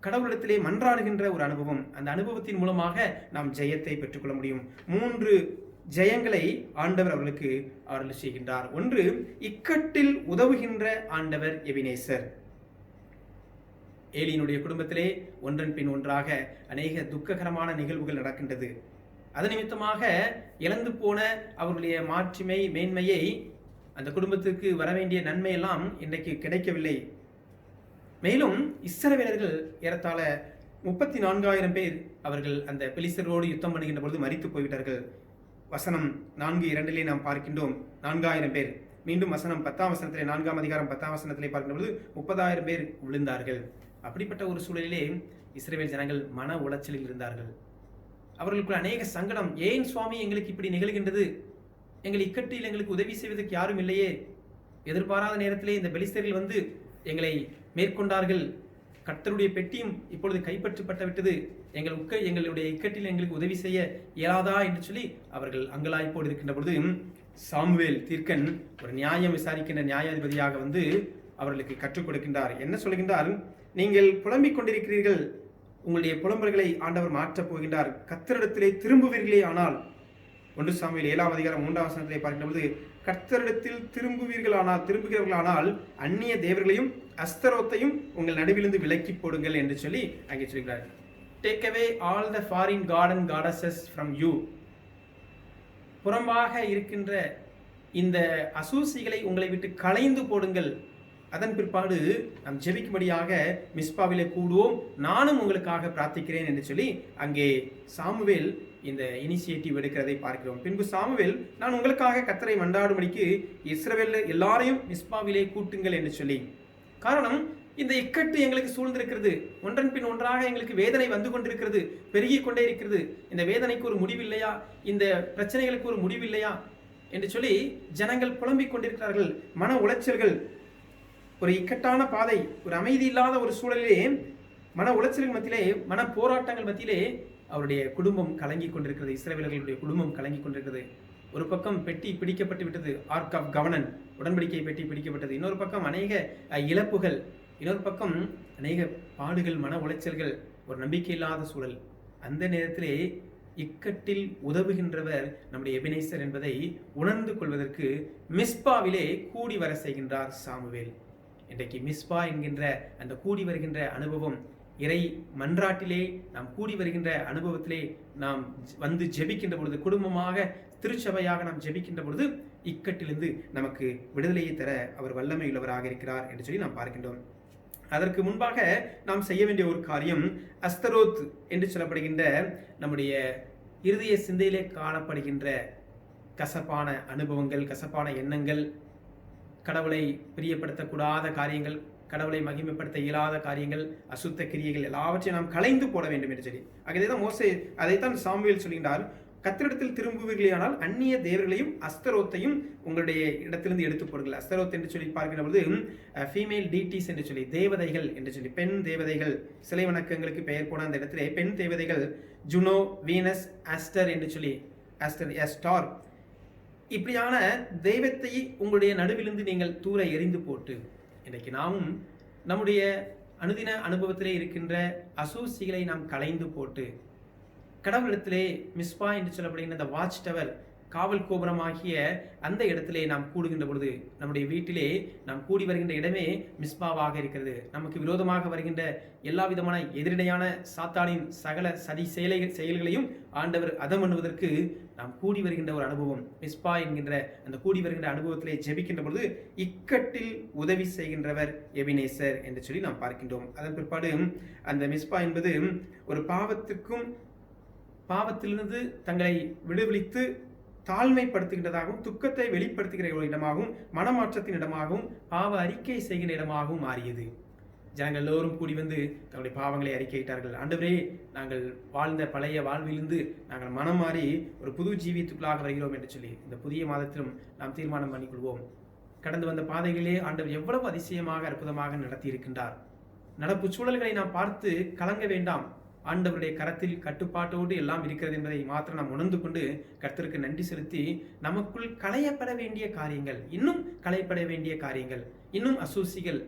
கடவுளிடத்திலே மன்றாடுகின்ற ஒரு அனுபவம். அந்த அனுபவத்தின் மூலமாக நாம் ஜெயத்தை பெற்றுக்கொள்ள முடியும். 3 ஜெயங்களை ஆண்டவர் அவர்களுக்கு செய்கின்றார். 1, இக்கட்டில் உதவுகின்ற ஆண்டவர் எபினேசர். ஏலியினுடைய குடும்பத்திலே ஒன்றன் பின் ஒன்றாக அநேக துக்ககரமான நிகழ்வுகள் நடக்கின்றது. அது நிமித்தமாக இழந்து போன அவர்களுடைய மாட்சிமை மேன்மையை, அந்த குடும்பத்திற்கு வரவேண்டிய நன்மையெல்லாம் இன்றைக்கு கிடைக்கவில்லை. மேலும் இஸ்ரவேலர்கள் ஏறத்தாழ 34,000 பேர் அவர்கள் அந்த பெலிஸ்தரோடு யுத்தம் பண்ணுகின்ற பொழுது மரித்து போய்விட்டார்கள். வசனம் 4:2 நாம் பார்க்கின்றோம் 4,000 பேர். மீண்டும் வசனம் 10ஆம் வசனத்திலே 4ஆம் அதிகாரம் 10ஆம் வசனத்திலே பார்க்கின்ற பொழுது 30,000 பேர் விழுந்தார்கள். அப்படிப்பட்ட ஒரு சூழலிலே இஸ்ரவேல் ஜனங்கள் மன உளைச்சலில் இருந்தார்கள். அவர்களுக்கு அநேக சங்கடம். ஏன் சுவாமி எங்களுக்கு இப்படி நிகழ்கின்றது? எங்கள் இக்கட்டில் எங்களுக்கு உதவி செய்வதற்கு யாரும் இல்லையே. எதிர்பாராத நேரத்திலே இந்த பெலிஸ்தர்கள் வந்து எங்களை மேற்கொண்டார்கள். கர்த்தருடைய பெட்டியும் இப்பொழுது கைப்பற்றப்பட்டு விட்டது. எங்களுடைய இக்கட்டில் எங்களுக்கு உதவி செய்ய இயலாதா என்று சொல்லி அவர்கள் அங்கலாய்ப்போடு இருக்கின்ற பொழுது சாமுவேல் தீர்க்கன் ஒரு நியாயம் விசாரிக்கின்ற நியாயாதிபதியாக வந்து அவர்களுக்கு கற்றுக் கொடுக்கின்றார். என்ன சொல்கின்றார்? நீங்கள் புலம்பிக் 1 சாமுவேல் 7ஆம் அதிகாரம் 3ஆம் வசனத்திலே பார்க்கும்போது, கர்த்தரிடத்தில் திரும்புகிறவர்களானால் அந்நிய தேவர்களையும் அஸ்தரோத்தையும் உங்கள் நடுவிலிருந்து விலக்கி போடுங்கள் என்று சொல்லி அங்கே சொல்கிறார். Take away all the foreign god and goddesses from you. புறம்பாக இருக்கின்ற இந்த அசூசிகளை உங்களை விட்டு களைந்து போடுங்கள். அதன் பிற்பாடு நாம் ஜெபிக்கும்படியாக மிஸ்பாவிலே கூடுவோம், நானும் உங்களுக்காக பிரார்த்திக்கிறேன் என்று சொல்லி அங்கே சாமுவேல் இந்த இனிஷியேட்டிவ் எடுக்கிறதை பார்க்கிறோம். பின்பு சாமுவேல், நான் உங்களுக்காக கர்த்தரை மன்றாடும்படிக்கு இஸ்ரவேல் எல்லாரையும் மிஸ்பாவிலே கூட்டுங்கள் என்று சொல்லி. காரணம், இந்த இக்கட்டு எங்களுக்கு சூழ்ந்திருக்கிறது, ஒன்றன் பின் ஒன்றாக எங்களுக்கு வேதனை வந்து கொண்டிருக்கிறது, பெருகிக் கொண்டே இருக்கிறது. இந்த வேதனைக்கு ஒரு முடிவில்லையா, இந்த பிரச்சனைகளுக்கு ஒரு முடிவில்லையா என்று சொல்லி ஜனங்கள் புலம்பிக் கொண்டிருக்கிறார்கள். மன உளைச்சல்கள், ஒரு இக்கட்டான பாதை, ஒரு அமைதி இல்லாத ஒரு சூழலிலே, மன உளைச்சல்கள் மத்தியிலே, மன போராட்டங்கள் மத்தியிலே அவருடைய குடும்பம் கலங்கி கொண்டிருக்கிறது. இஸ்ரவேலர்களுடைய குடும்பம் கலங்கி கொண்டிருக்கிறது. ஒரு பக்கம் பெட்டி பிடிக்கப்பட்டு விட்டது, ஆர்க் ஆஃப் கவர்னன், உடன்படிக்கை பெட்டி பிடிக்கப்பட்டது. இன்னொரு பக்கம் அநேக இழப்புகள், இன்னொரு பக்கம் அநேக பாடுகள், மன உளைச்சல்கள், ஒரு நம்பிக்கை இல்லாத சூழல். அந்த நேரத்திலே இக்கட்டில் உதவுகின்றவர் நம்முடைய எபினேசர் என்பதை உணர்ந்து கொள்வதற்கு மிஸ்பாவிலே கூடி வர செய்கின்றார் சாமுவேல். இன்றைக்கு மிஸ்பா என்கின்ற அந்த கூடி வருகின்ற அனுபவம், இறை மன்றாட்டிலே நாம் கூடி வருகின்ற அனுபவத்திலே நாம் வந்து ஜெபிக்கின்ற பொழுது, குடும்பமாக திருச்சபையாக நாம் ஜெபிக்கின்ற பொழுது இக்கட்டிலிருந்து நமக்கு விடுதலையை தர அவர் வல்லமை உள்ளவராக இருக்கிறார் என்று சொல்லி நாம் பார்க்கின்றோம். அதற்கு முன்பாக நாம் செய்ய வேண்டிய ஒரு காரியம், அஸ்தரோத் என்று சொல்லப்படுகின்ற நம்முடைய இருதய சிந்தையிலே காணப்படுகின்ற கசப்பான அனுபவங்கள், கசப்பான எண்ணங்கள், கடவுளை பிரியப்படுத்தக்கூடாத காரியங்கள், கடவுளை மகிமைப்படுத்த இயலாத காரியங்கள், அசுத்த கிரியைகள் எல்லாவற்றையும் நாம் களைந்து போட வேண்டும் என்று சொல்லி அதைத்தான் சாமுவேல் சொல்கின்றார். கர்த்தரிடத்தில் திரும்புவீர்களானால் அந்நிய தேவர்களையும் அஸ்தரோத்தையும் உங்களுடைய இடத்திலிருந்து எடுத்து போடுங்கள். அஸ்தரோத் என்று சொல்லி பார்க்கிற பொழுது ஃபீமேல் டீட்டிஸ் என்று சொல்லி, தேவதைகள் என்று சொல்லி, பெண் தேவதைகள், சிலை வணக்கங்களுக்கு பெயர் போன அந்த இடத்திலே பெண் தேவதைகள் ஜுனோ, வீனஸ், ஆஸ்டர் என்று சொல்லி, ஆஸ்டர் ஸ்டார், இப்படியான தெய்வத்தை உங்களுடைய நடுவிலிருந்து நீங்கள் தூர எறிந்து போட்டு, இன்றைக்கு நாமும் நம்முடைய அனுதின அனுபவத்திலே இருக்கின்ற அசூசிகளை நாம் களைந்து போட்டு, கடவுளிடத்திலே மிஸ்பா என்று சொல்லப்படுகின்ற அந்த வாட்ச் டவர், காவல் கோபுரமாகிய அந்த இடத்திலே நாம் கூடுகின்ற பொழுது, நம்முடைய வீட்டிலே நாம் கூடி வருகின்ற இடமே மிஸ்பாவாக இருக்கிறது. நமக்கு விரோதமாக வருகின்ற எல்லா விதமான எதிரடையான சாத்தானின் சகல சதி செயல்களையும் ஆண்டவர் அதம் பண்ணுவதற்கு நாம் கூடி வருகின்ற ஒரு அனுபவம், மிஸ்பா என்கின்ற அந்த கூடி வருகின்ற அனுபவத்திலே ஜெபிக்கின்ற பொழுது இக்கட்டில் உதவி செய்கின்றவர் எபினேசர் என்று சொல்லி நாம் பார்க்கின்றோம். அதன் பிற்பாடு அந்த மிஸ்பா என்பது ஒரு பாவத்திலிருந்து தங்களை விடுவித்து தாழ்மைப்படுத்துகின்றதாகவும், துக்கத்தை வெளிப்படுத்துகிற ஒரு இடமாகவும், மனமாற்றத்தின் இடமாகவும், பாவ அறிக்கை செய்கிற இடமாகவும் மாறியது. ஜனங்கள் எல்லோரும் கூடி வந்து தங்களுடைய பாவங்களை அறிக்கையிட்டார்கள். ஆண்டவரே, நாங்கள் வாழ்ந்த பழைய வாழ்விலிருந்து நாங்கள் மனம் மாறி ஒரு புது ஜீவியத்துக்குள்ளாக வருகிறோம் என்று சொல்லி இந்த புதிய மாதத்திலும் நாம் தீர்மானம் பண்ணிக்கொள்வோம். கடந்து வந்த பாதைகளிலே ஆண்டவர் எவ்வளவு அதிசயமாக அற்புதமாக நடத்தி இருக்கின்றார். நடப்பு சூழல்களை நாம் பார்த்து கலங்க வேண்டாம். ஆண்டவருடைய கரத்தில் கட்டுப்பாட்டோடு எல்லாம் இருக்கிறது என்பதை மாத்திரம் நாம் உணர்ந்து கொண்டு கர்த்தருக்கு நன்றி செலுத்தி, நமக்குள் களையப்பட வேண்டிய காரியங்கள், இன்னும் களையப்பட வேண்டிய காரியங்கள், இன்னும் அசூசிகள்,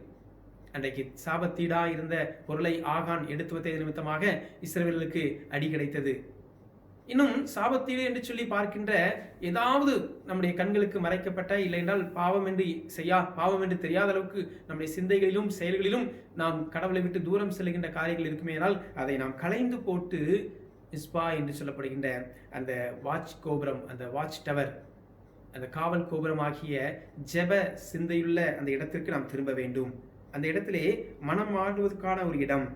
அன்றைக்கு சாபத்தீடா இருந்த பொருளை ஆகான் எடுத்து வைத்தது நிமித்தமாக இஸ்ரவேலுக்கு அடி கிடைத்தது. இன்னும் சாபத்தீடு என்று சொல்லி பார்க்கின்ற ஏதாவது நம்முடைய கண்களுக்கு மறைக்கப்பட்ட, இல்லை என்றால் பாவம் என்று தெரியாத அளவுக்கு நம்முடைய சிந்தைகளிலும் செயல்களிலும் நாம் கடவுளை விட்டு தூரம் செல்கின்ற காரியங்கள் இருக்குமே, ஆனால் அதை நாம் களைந்து போட்டு மிஸ்பா என்று சொல்லப்படுகின்ற அந்த வாட்ச் கோபுரம், அந்த வாட்ச் டவர், அந்த காவல் கோபுரமாகிய ஜெப சிந்தையுள்ள அந்த இடத்திற்கு நாம் திரும்ப வேண்டும். அந்த இடத்திலே மனம் மாறுவதற்கான ஒரு இடம்,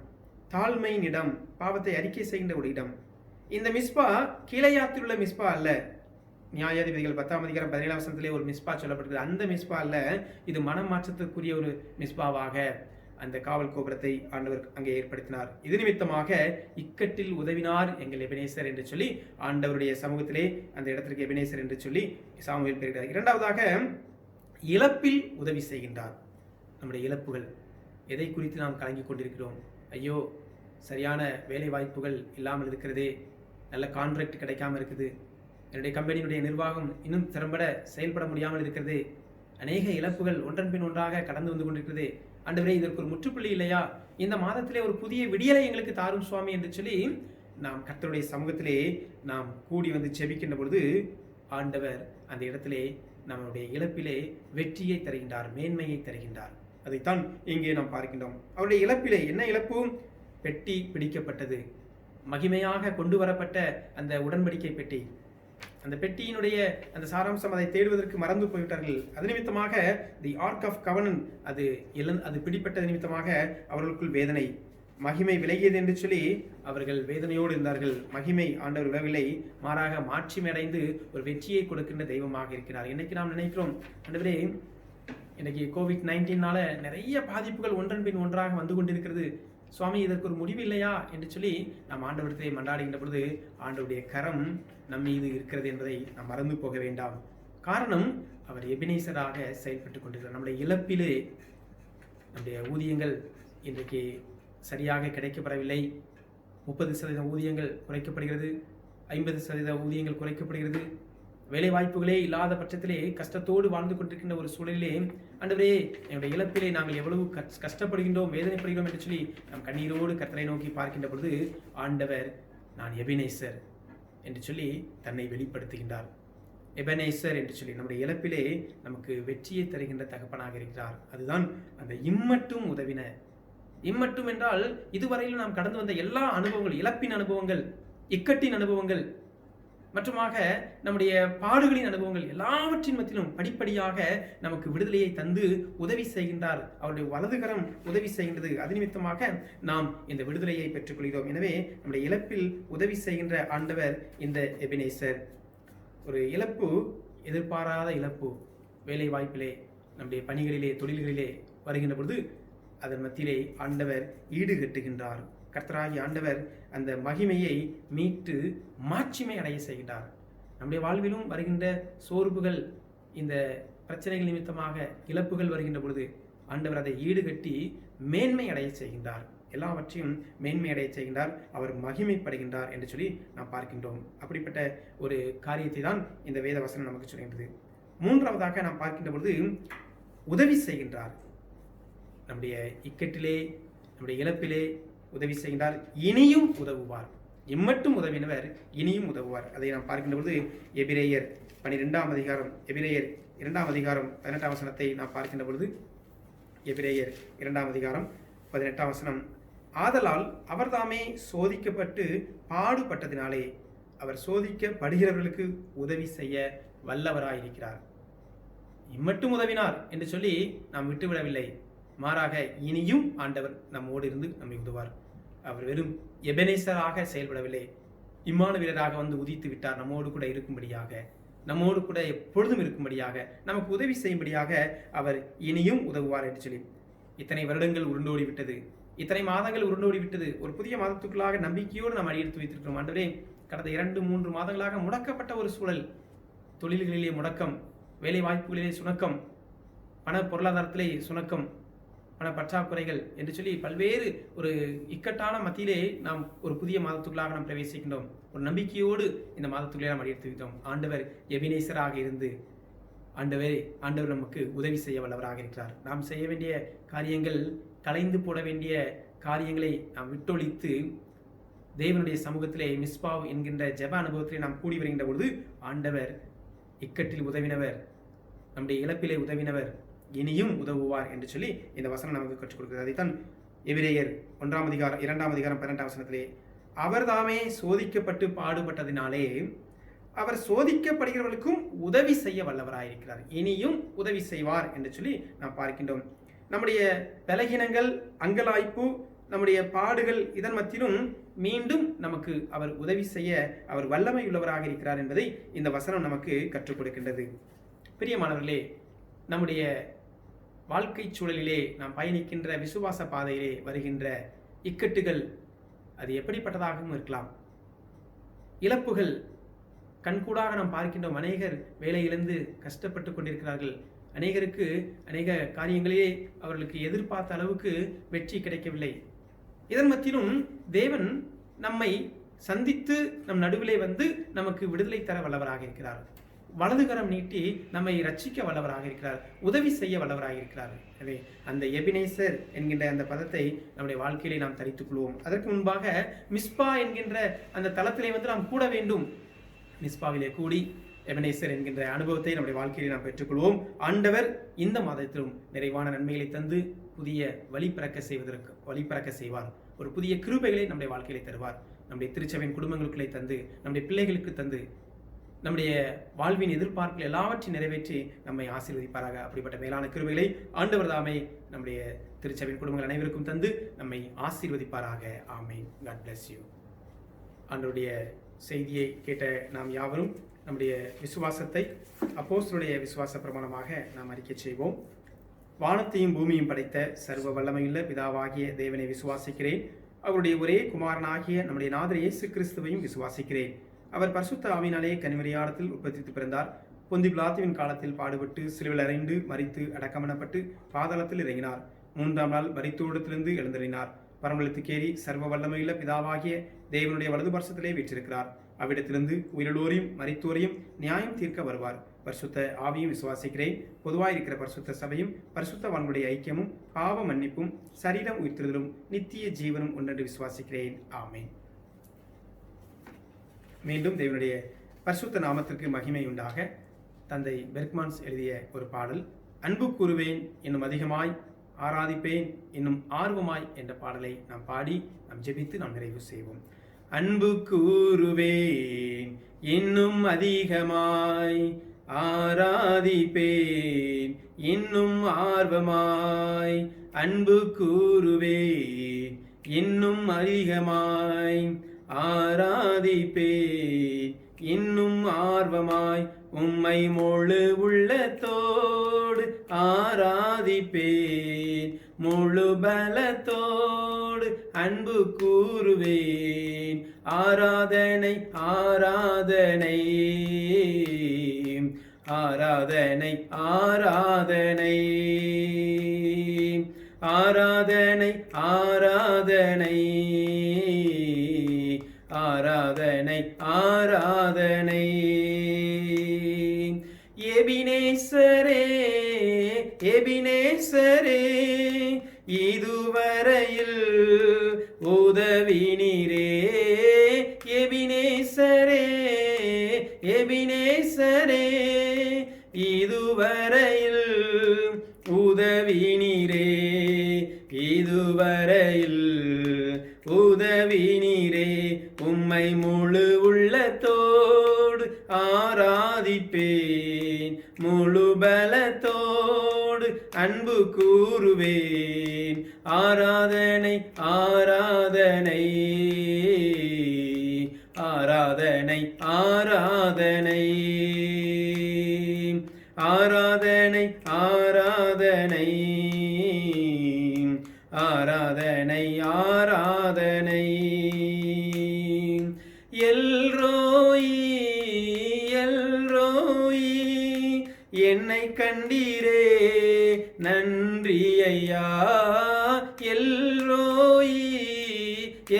தாழ்மையின் இடம், பாவத்தை அறிக்கை செய்கின்ற ஒரு இடம். இந்த மிஸ்பா கீழையாத்தில் உள்ள மிஸ்பா அல்ல. நியாயாதிபதிகள் 10ஆம் அதிகாரம் 17ஆம் வசனத்திலே ஒரு மிஸ்பா சொல்லப்படுகிறது. அந்த மிஸ்பா அல்ல, இது மனம் மாற்றத்திற்குரிய ஒரு மிஸ்பாவாக அந்த காவல் கோபுரத்தை ஆண்டவர் அங்கே ஏற்படுத்தினார். இது நிமித்தமாக இக்கட்டில் உதவினார் எங்கள் எபினேசர் என்று சொல்லி ஆண்டவருடைய சமூகத்திலே அந்த இடத்திற்கு எபினேசர் என்று சொல்லி சாமுவேல் பெறுகிறார். இரண்டாவதாக இழப்பில் உதவி செய்கின்றார். நம்முடைய இழப்புகள், எதை குறித்து நாம் கலங்கி கொண்டிருக்கிறோம்? ஐயோ, சரியான வேலை வாய்ப்புகள் இல்லாமல் இருக்கிறதே, நல்ல கான்ட்ராக்ட் கிடைக்காம இருக்குது, என்னுடைய கம்பெனியினுடைய நிர்வாகம் இன்னும் திறம்பட செயல்பட முடியாமல் இருக்கிறது, அநேக இழப்புகள் ஒன்றன் பின் ஒன்றாக கடந்து வந்து கொண்டிருக்கிறது. ஆண்டவரே, இதற்கு ஒரு முற்றுப்புள்ளி இல்லையா? இந்த மாதத்திலே ஒரு புதிய விடியலை எங்களுக்கு தாரும் சுவாமி என்று சொல்லி நாம் கர்த்தருடைய சமூகத்திலே நாம் கூடி வந்து ஜெபிக்கின்ற பொழுது ஆண்டவர் அந்த இடத்திலே நம்முடைய இழப்பிலே வெற்றியை தருகின்றார், மேன்மையை தருகின்றார். அதைத்தான் இங்கே நாம் பார்க்கின்றோம். அவருடைய இழப்பிலே என்ன இழப்பு? பெட்டி பிடிக்கப்பட்டது. மகிமையாக கொண்டு வரப்பட்ட அந்த உடன்படிக்கை பெட்டி, அந்த பெட்டியினுடைய அந்த சாராம்சம், அதை தேடுவதற்கு மறந்து போய்விட்டார்கள். அது நிமித்தமாக தி ஆர்க் ஆஃப் கவனன் அது பிடிப்பட்டது நிமித்தமாக அவர்களுக்குள் வேதனை, மகிமை விலகியது என்று சொல்லி அவர்கள் வேதனையோடு இருந்தார்கள். மகிமை ஆண்டவர் விழவில்லை, மாறாக மாட்சிமை அடைந்து ஒரு வெற்றியை கொடுக்கின்ற தெய்வமாக இருக்கிறார். இன்னைக்கு நாம் நினைக்கிறோம், ஆண்டவரே இன்னைக்கு COVID-19னால நிறைய பாதிப்புகள் ஒன்றன் பின் ஒன்றாக வந்து கொண்டிருக்கிறது, சுவாமி இதற்கு ஒரு முடிவு இல்லையா என்று சொல்லி நாம் ஆண்டவரத்தை மன்றாடுகின்ற பொழுது ஆண்டவருடைய கரம் நம் மீது இருக்கிறது என்பதை நாம் மறந்து போக வேண்டாம். காரணம், அவர் எபினேசராக செயல்பட்டு கொண்டிருக்கிறார். நம்முடைய இழப்பிலே நம்முடைய ஊதியங்கள் இன்றைக்கு சரியாக கிடைக்கப்படவில்லை. 30% ஊதியங்கள் குறைக்கப்படுகிறது, 50% ஊதியங்கள் குறைக்கப்படுகிறது. வேலை வாய்ப்புகளே இல்லாத பட்சத்திலே கஷ்டத்தோடு வாழ்ந்து கொண்டிருக்கின்ற ஒரு சூழலிலே ஆண்டவரே என்னுடைய இழப்பிலே நாங்கள் எவ்வளவு கஷ்டப்படுகின்றோம், வேதனைப்படுகிறோம் என்று சொல்லி நாம் கண்ணீரோடு கர்த்தரை நோக்கி பார்க்கின்ற பொழுது ஆண்டவர் நான் எபினேசர் என்று சொல்லி தன்னை வெளிப்படுத்துகின்றார். எபனேசர் என்று சொல்லி நம்முடைய இழப்பிலே நமக்கு வெற்றியை தருகின்ற தகப்பனாக இருக்கிறார். அதுதான் அந்த இம்மட்டும் உதவின. இம்மட்டும் என்றால் இதுவரையிலும் நாம் கடந்து வந்த எல்லா அனுபவங்கள், இழப்பின் அனுபவங்கள், இக்கட்டின் அனுபவங்கள், மற்றுமாக நம்முடைய பாடுகளின் அனுபவங்கள் எல்லாவற்றின் மத்தியிலும் படிப்படியாக நமக்கு விடுதலையை தந்து உதவி செய்கின்றார். அவருடைய வலதுகரம் உதவி செய்கின்றது. அது நிமித்தமாக நாம் இந்த விடுதலையை பெற்றுக்கொள்கிறோம். எனவே நம்முடைய இழப்பில் உதவி செய்கின்ற ஆண்டவர் இந்த எபினேசர். ஒரு இழப்பு, எதிர்பாராத இழப்பு, வேலை வாய்ப்பிலே, நம்முடைய பணிகளிலே, தொழில்களிலே வருகின்ற பொழுது அதன் மத்தியிலே ஆண்டவர் ஈடுகட்டுகின்றார். கர்த்தராகி ஆண்டவர் அந்த மகிமையை மீட்டு மாட்சிமை அடைய செய்கின்றார். நம்முடைய வாழ்விலும் வருகின்ற சோர்வுகள், இந்த பிரச்சனைகள் நிமித்தமாக இழப்புகள் வருகின்ற பொழுது ஆண்டவர் அதை ஈடுகட்டி மேன்மை அடைய செய்கின்றார். எல்லாவற்றையும் மேன்மை அடைய செய்கின்றார், அவர் மகிமைப்படுகின்றார் என்று சொல்லி நாம் பார்க்கின்றோம். அப்படிப்பட்ட ஒரு காரியத்தை தான் இந்த வேத வசனம் நமக்கு சொல்கின்றது. மூன்றாவதாக நாம் பார்க்கின்ற பொழுது உதவி செய்கின்றார். நம்முடைய இக்கட்டிலே, நம்முடைய இழப்பிலே உதவி செய்கின்றார், இனியும் உதவுவார். இம்மட்டும் உதவினவர் இனியும் உதவுவார். அதை நாம் பார்க்கின்ற பொழுது எபிரேயர் 12ஆம் அதிகாரம், எபிரேயர் 2ஆம் அதிகாரம் 18ஆம் வசனத்தை நாம் பார்க்கின்ற பொழுது எபிரேயர் 2ஆம் அதிகாரம் 18ஆம் வசனம், ஆதலால் அவர்தாமே சோதிக்கப்பட்டு பாடுபட்டதினாலே அவர் சோதிக்கப்படுகிறவர்களுக்கு உதவி செய்ய வல்லவராயிருக்கிறார். இம்மட்டும் உதவினார் என்று சொல்லி நாம் விட்டுவிடவில்லை, மாறாக இனியும் ஆண்டவர் நம்மோடு இருந்து நம்மை உதவார். அவர் வெறும் எபனேசராக செயல்படவில்லை, இம்மானுவேலராக வந்து உதித்து விட்டார். நம்மோடு கூட இருக்கும்படியாக, நம்மோடு கூட எப்பொழுதும் இருக்கும்படியாக, நமக்கு உதவி செய்யும்படியாக அவர் இனியும் உதவுவார் என்று சொல்லி. இத்தனை வருடங்கள் உருண்டோடி விட்டது, இத்தனை மாதங்கள் உருண்டோடி விட்டது. ஒரு புதிய மாதத்துக்குள்ளாக நம்பிக்கையோடு நாம் அடியெடுத்து வைத்திருக்கிறோம். ஆண்டவரே, கடந்த 2-3 மாதங்களாக முடக்கப்பட்ட ஒரு சூழல், தொழில்களிலே முடக்கம், வேலை வாய்ப்புகளிலே சுணக்கம், பண பொருளாதாரத்திலே சுணக்கம், பண பற்றாக்குறைகள் என்று சொல்லி பல்வேறு ஒரு இக்கட்டான மத்தியிலே நாம் ஒரு புதிய மாதத்துக்குள்ளாக நாம் பிரவேசிக்கின்றோம். ஒரு நம்பிக்கையோடு இந்த மாதத்துக்குள்ளே நாம் அடியெடுத்து வைத்தோம். ஆண்டவர் எபினேசராக இருந்து ஆண்டவர் நமக்கு உதவி செய்ய வல்லவராக இருக்கிறார். நாம் செய்ய வேண்டிய காரியங்கள், கலைந்து போட வேண்டிய காரியங்களை நாம் விட்டொழித்து தேவனுடைய சமூகத்திலே மிஸ்பாவ் என்கின்ற ஜெப அனுபவத்திலே நாம் கூடி வருகின்ற பொழுது ஆண்டவர் இக்கட்டில் உதவினவர், நம்முடைய இழப்பிலே உதவினவர், இனியும் உதவுவார் என்று சொல்லி இந்த வசனம் நமக்கு கற்றுக் கொடுக்கிறது. அதைத்தான் எபிரேயர் 1ஆம் அதிகாரம் 2ஆம் அதிகாரம் 12ஆம் வசனத்திலே அவர் தாமே சோதிக்கப்பட்டு பாடுபட்டதினாலே அவர் சோதிக்கப்படுகிறவர்களுக்கும் உதவி செய்ய வல்லவராயிருக்கிறார், இனியும் உதவி செய்வார் என்று சொல்லி நாம் பார்க்கின்றோம். நம்முடைய பலகீனங்கள், அங்கலாய்ப்பு, நம்முடைய பாடுகள் இதன் மத்தியிலும் மீண்டும் நமக்கு அவர் உதவி செய்ய அவர் வல்லமை உள்ளவராக இருக்கிறார் என்பதை இந்த வசனம் நமக்கு கற்றுக் கொடுக்கின்றது. பிரியமானவர்களே, நம்முடைய வாழ்க்கை சூழலிலே நாம் பயணிக்கின்ற விசுவாச பாதையிலே வருகின்ற இக்கட்டுகள் அது எப்படிப்பட்டதாகவும் இருக்கலாம். இழப்புகள் கண்கூடாக நாம் பார்க்கின்றோம். அநேகர் வேலையிலிருந்து கஷ்டப்பட்டு கொண்டிருக்கிறார்கள். அநேகருக்கு அநேக காரியங்களிலே அவர்களுக்கு எதிர்பார்த்த அளவுக்கு வெற்றி கிடைக்கவில்லை. இதன் மத்தியிலும் தேவன் நம்மை சந்தித்து நம் நடுவிலே வந்து நமக்கு விடுதலை தர வல்லவராக இருக்கிறார். வலதுகரம் நீட்டி நம்மை ரட்சிக்க வல்லவராக இருக்கிறார், உதவி செய்ய வல்லவராக இருக்கிறார். எனவே அந்த எபினேசர் என்கின்ற அந்த பதத்தை நம்முடைய வாழ்க்கையிலே நாம் தரித்துக் கொள்வோம். அதற்கு முன்பாக மிஸ்பா என்கின்ற அந்த தளத்திலே நாம் கூட வேண்டும். மிஸ்பாவிலே கூடி எபினேசர் என்கின்ற அனுபவத்தை நம்முடைய வாழ்க்கையிலே நாம் பெற்றுக்கொள்வோம். ஆண்டவர் இந்த மாதத்திலும் நிறைவான நன்மைகளை தந்து புதிய வழி பிறக்க செய்வார். ஒரு புதிய கிருபைகளை நம்முடைய வாழ்க்கையிலே தருவார். நம்முடைய திருச்சபையின் குடும்பங்களுக்குள்ளே தந்து, நம்முடைய பிள்ளைகளுக்கு தந்து, நம்முடைய வாழ்வின் எதிர்பார்ப்புகள் எல்லாவற்றையும் நிறைவேற்றி நம்மை ஆசீர்வதிப்பாராக. அப்படிப்பட்ட மேலான கிருபைகளை ஆண்டவர் தாமே நம்முடைய திருச்சபையின் குடும்பங்கள் அனைவருக்கும் தந்து நம்மை ஆசீர்வதிப்பாராக. ஆமென். God bless you. ஆண்டவருடைய செய்தியை கேட்ட நாம் யாவரும் நம்முடைய விசுவாசத்தை அப்போஸ்தலருடைய விசுவாச பிரமாணமாக நாம் அறிக்கை செய்வோம். வானத்தையும் பூமியும் படைத்த சர்வ வல்லமையுள்ள பிதாவாகிய தேவனை விசுவாசிக்கிறேன். அவருடைய ஒரே குமாரனாகிய நம்முடைய நாதர் இயேசு கிறிஸ்துவையும் விசுவாசிக்கிறேன். அவர் பரிசுத்த ஆவியினாலே கன்னிமரியாளத்தில் உற்பத்தித்து பிறந்தார். பொந்தி பிலாத்துவின் காலத்தில் பாடுபட்டு சிலுவையில் அறைந்து மரித்து அடக்கமனப்பட்டு பாதாளத்தில் இறங்கினார். 3ஆம் நாள் மரித்தோரிடத்திலிருந்து எழுந்தறினார். பரமண்டலத்துக்கேறி சர்வ வல்லமையுள்ள பிதாவாகிய தேவனுடைய வலது பார்சத்திலே வீற்றிருக்கிறார். அவ்விடத்திலிருந்து உயிரோரையும் மரித்தோரையும் நியாயம் தீர்க்க வருவார். பரிசுத்த ஆவியும் விசுவாசிக்கிறேன். பொதுவாயிருக்கிற பரிசுத்த சபையும் பரிசுத்தவான்களுடைய ஐக்கியமும் பாவ மன்னிப்பும் சரீரம் உயிர்த்தெழுதலும் நித்திய ஜீவனும் ஒன்றென்று விசுவாசிக்கிறேன். ஆமென். மீண்டும் தேவனுடைய பரிசுத்த நாமத்திற்கு மகிமை உண்டாக. தந்தை பெர்க்மான்ஸ் எழுதிய ஒரு பாடல், அன்பு கூறுவேன் இன்னும் அதிகமாய், ஆராதிப்பேன் இன்னும் ஆர்வமாய் என்ற பாடலை நாம் பாடி நாம் ஜெபித்து நாம் நிறைவு செய்வோம். அன்பு கூறுவேன் இன்னும் அதிகமாய், ஆராதிப்பேன் இன்னும் ஆர்வமாய். அன்பு கூறுவேன் இன்னும் அதிகமாய், ஆராதிப்பேன் இன்னும் ஆர்வமாய். உம்மை முழு உள்ளத்தோடு ஆராதிப்பேன், முழு பலத்தோடு அன்பு கூறுவேன். ஆராதனை ஆராதனை ஆராதனை ஆராதனை ஆராதனை ஆராதனை ஆராதனை ஆராதனை. எபினேசரே எபினேசரே, இதுவரையில் உதவி நீரே. எபினேசரே எபினேசரே, இதுவரையில் உதவி நீரே. இதுவரையில் உதவி நீரே. உம்மை முழு உள்ளத்தோடு ஆராதிப்பேன், முழு பலத்தோடு அன்பு கூறுவேன். ஆராதனை ஆராதனை ஆராதனை ஆராதனை ஆராதனை ஆராதனை ஆராதனை ஆராதனை. எல்ரோயி எல்ரோயி, என்னை கண்டீரே நன்றி ஐயா. எல்ரோயி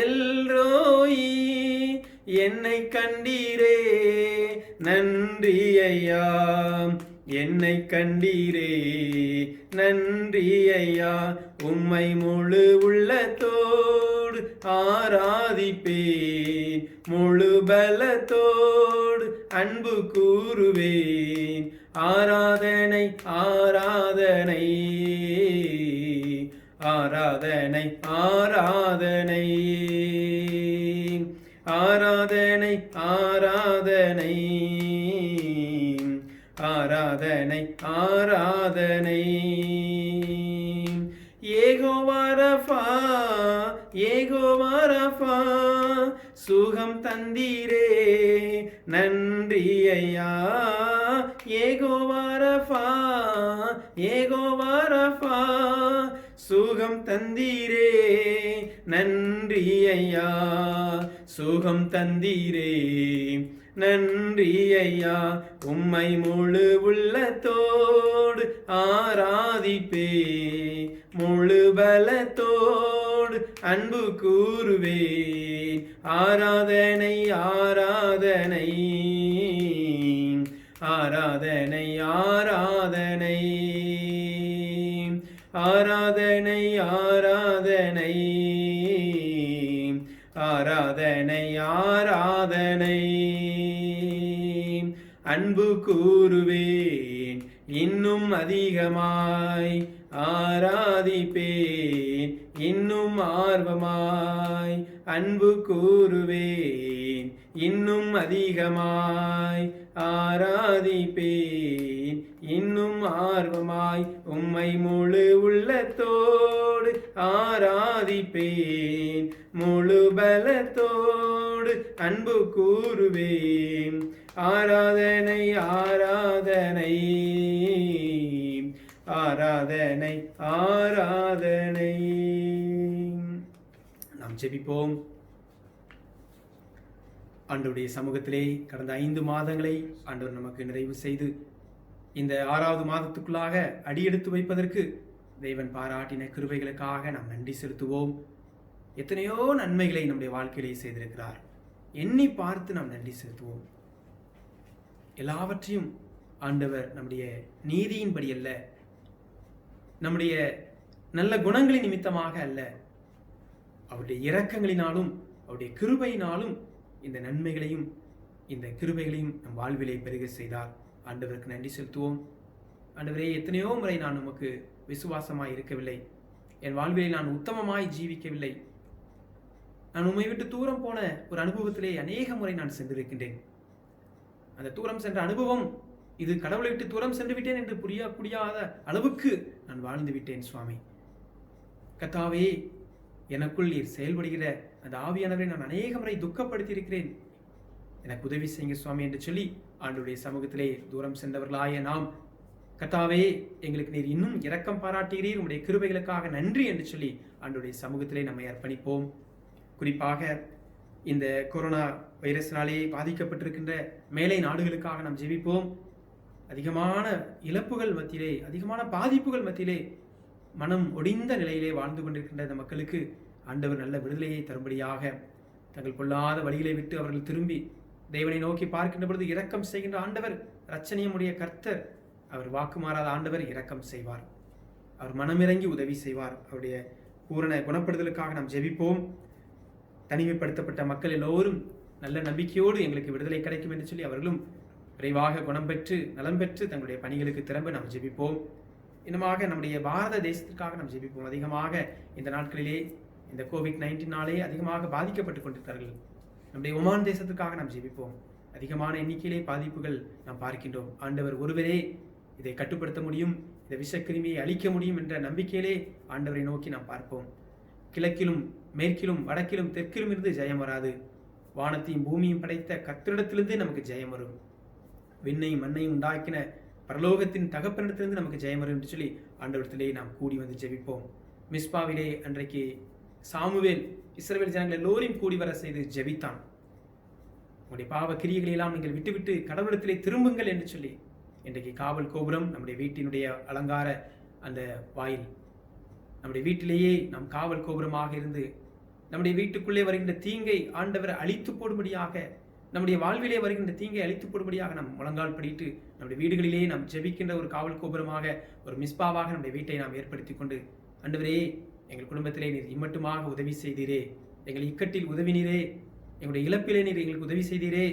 எல்ரோயி, என்னை கண்டீரே நன்றி ஐயா. என்னை கண்டீரே நன்றி ஐயா. உம்மை முழு உள்ளத்தோடு ஆராதிப்பேன், முழு பலத்தோடு அன்பு கூறுவேன். ஆராதனை ஆராதனை ஆராதனை ஆராதனை ஆராதனை ஆராதனை ஆராதனை ஆராதனை. யெகோவா ரஃபா யெகோவா ரஃபா, சுகம் தந்தீரே நன்றி ஐயா. யெகோவா ரஃபா யெகோவா ரஃபா, சுகம் தந்தீரே நன்றி ஐயா. சுகம் தந்தீரே நன்றி ஐயா. உம்மை முழு உள்ளத்தோடு ஆராதிப்பேன், முழு பலத்தோடு அன்பு கூறுவேன். ஆராதனை ஆராதனை ஆராதனை ஆராதனை ஆராதனை ஆராதனை ஆராதனை ஆராதனை அன்பு கூறுவேன் இன்னும் அதிகமாய் ஆராதிப்பேன் இன்னும் ஆர்வமாய் அன்பு கூறுவேன் இன்னும் அதிகமாய் ஆராதிப்பேன் இன்னும் ஆர்வமாய் உம்மை முழு உள்ளத்தோடு ஆராதிப்பேன் முழு பலத்தோடு அன்பு கூறுவேன் ஆராதனை ஆராதனை ஆராதனை ஆராதனை. நாம் ஜெபிப்போம். ஆண்டவருடைய சமூகத்திலே கடந்த 5 மாதங்களை ஆண்டவர் நமக்கு நிறைவு செய்து இந்த 6வது மாதத்துக்குள்ளாக அடியெடுத்து வைப்பதற்கு தேவன் பாராட்டின கிருபைகளுக்காக நாம் நன்றி செலுத்துவோம். எத்தனையோ நன்மைகளை நம்முடைய வாழ்க்கையிலே செய்திருக்கிறார். எண்ணி பார்த்து நாம் நன்றி செலுத்துவோம். எல்லாவற்றையும் ஆண்டவர் நம்முடைய நீதியின்படி அல்ல, நம்முடைய நல்ல குணங்களின் நிமித்தமாக அல்ல, அவருடைய இரக்கங்களினாலும் அவருடைய கிருபையினாலும் இந்த நன்மைகளையும் இந்த கிருபைகளையும் நம் வாழ்விலை பெருக செய்தார். ஆண்டவருக்கு நன்றி செலுத்துவோம். ஆண்டவரே, எத்தனையோ முறை நான் உமக்கு விசுவாசமாய் இருக்கவில்லை, என் வாழ்விலை நான் உத்தமமாய் ஜீவிக்கவில்லை, நான் உம்மை விட்டு தூரம் போன ஒரு அனுபவத்திலே அநேக முறை நான் சென்றிருக்கின்றேன். அந்த தூரம் சென்ற அனுபவம் இது கடவுளை விட்டு தூரம் சென்று விட்டேன் என்று புரியாத அளவுக்கு நான் வாழ்ந்து விட்டேன் சுவாமி. கர்த்தாவே, எனக்குள் நீர் செயல்படுகிற அந்த ஆவியானவரை நான் அநேக முறை துக்கப்படுத்தி இருக்கிறேன், எனக்கு உதவி செய்யுங்க சுவாமி என்று சொல்லி ஆண்டவருடைய சமூகத்திலே தூரம் சென்றவர்களாய நாம், கர்த்தாவே எங்களுக்கு நீர் இன்னும் இரக்கம் பாராட்டுகிறீர், உங்களுடைய கிருபைகளுக்காக நன்றி என்று சொல்லி ஆண்டவருடைய சமூகத்திலே நம்மை அர்ப்பணிப்போம். குறிப்பாக இந்த கொரோனா வைரஸினாலே பாதிக்கப்பட்டிருக்கின்ற மேலை நாடுகளுக்காக நாம் ஜெபிப்போம். அதிகமான இழப்புகள் மத்தியிலே, அதிகமான பாதிப்புகள் மத்தியிலே மனம் ஒடிந்த நிலையிலே வாழ்ந்து கொண்டிருக்கின்ற இந்த மக்களுக்கு ஆண்டவர் நல்ல விடுதலையை தரும்படியாக, தங்கள் பொல்லாத வழிகளை விட்டு அவர்கள் திரும்பி தேவனை நோக்கி பார்க்கின்ற பொழுது இரக்கம் செய்கின்ற ஆண்டவர், இரட்சணியமுடைய கர்த்தர், அவர் வாக்கு மாறாத ஆண்டவர் இரக்கம் செய்வார், அவர் மனமிறங்கி உதவி செய்வார். அவருடைய பூரண குணப்படுதலுக்காக நாம் ஜெபிப்போம். தனிமைப்படுத்தப்பட்ட மக்கள் எல்லோரும் நல்ல நம்பிக்கையோடு எங்களுக்கு விடுதலை கிடைக்கும் என்று சொல்லி அவர்களும் விரைவாக குணம் பெற்று நலம் பெற்று தங்களுடைய பணிகளுக்கு திரும்ப நாம் ஜெபிப்போம். இன்னமாக நம்முடைய பாரத தேசத்திற்காக நாம் ஜெபிப்போம். அதிகமாக இந்த நாட்களிலே இந்த கோவிட்-19 அதிகமாக பாதிக்கப்பட்டு கொண்டிருக்கிறார்கள். நம்முடைய ஒமான் தேசத்துக்காக நாம் ஜெபிப்போம். அதிகமான எண்ணிக்கையிலே பாதிப்புகள் நாம் பார்க்கின்றோம். ஆண்டவர் ஒருவரே இதை கட்டுப்படுத்த முடியும், இந்த விஷக்கிருமியை அழிக்க முடியும் என்ற நம்பிக்கையிலே ஆண்டவரை நோக்கி நாம் பார்ப்போம். கிழக்கிலும் மேற்கிலும் வடக்கிலும் தெற்கிலும் இருந்து ஜெயம் வராது, வானத்தையும் பூமியும் படைத்த கர்த்தரிடத்திலிருந்தே நமக்கு ஜெயம் வரும். விண்ணையும் மண்ணையும் உண்டாக்கின பரலோகத்தின் தகப்பனிடத்திலிருந்து நமக்கு ஜெயம் வரும் என்று சொல்லி ஆண்டவரத்திலே நாம் கூடி வந்து ஜெபிப்போம். மிஸ்பாவிலே அன்றைக்கு சாமுவேல் இஸ்ரவேல் ஜனங்கள் எல்லோரையும் கூடி வர செய்து ஜெபித்தான். உங்களுடைய பாவ கிரியைகளை எல்லாம் நீங்கள் விட்டுவிட்டு கடவுளத்திலே திரும்புங்கள் என்று சொல்லி. இன்றைக்கு காவல் கோபுரம் நம்முடைய வீட்டினுடைய அலங்கார அந்த வாயில், நம்முடைய வீட்டிலேயே நாம் காவல் கோபுரமாக இருந்து நம்முடைய வீட்டுக்குள்ளே வருகின்ற தீங்கை ஆண்டவர் அழித்து போடும்படியாக, நம்முடைய வாழ்விலே வருகின்ற தீங்கை அழித்து போடும்படியாக நாம் முழங்கால் படிட்டு நம்முடைய வீடுகளிலே நாம் ஜெபிக்கின்ற ஒரு காவல் கோபுரமாக, ஒரு மிஸ்பாவாக நம்முடைய வீட்டை நாம் ஏற்படுத்தி கொண்டு, ஆண்டவரே எங்கள் குடும்பத்திலே நீர் இம்மட்டுமாக உதவி செய்தீரே, எங்கள் இக்கட்டில் உதவினீரே, எங்களுடைய இழப்பிலே நீர் எங்களுக்கு உதவி செய்தீரே,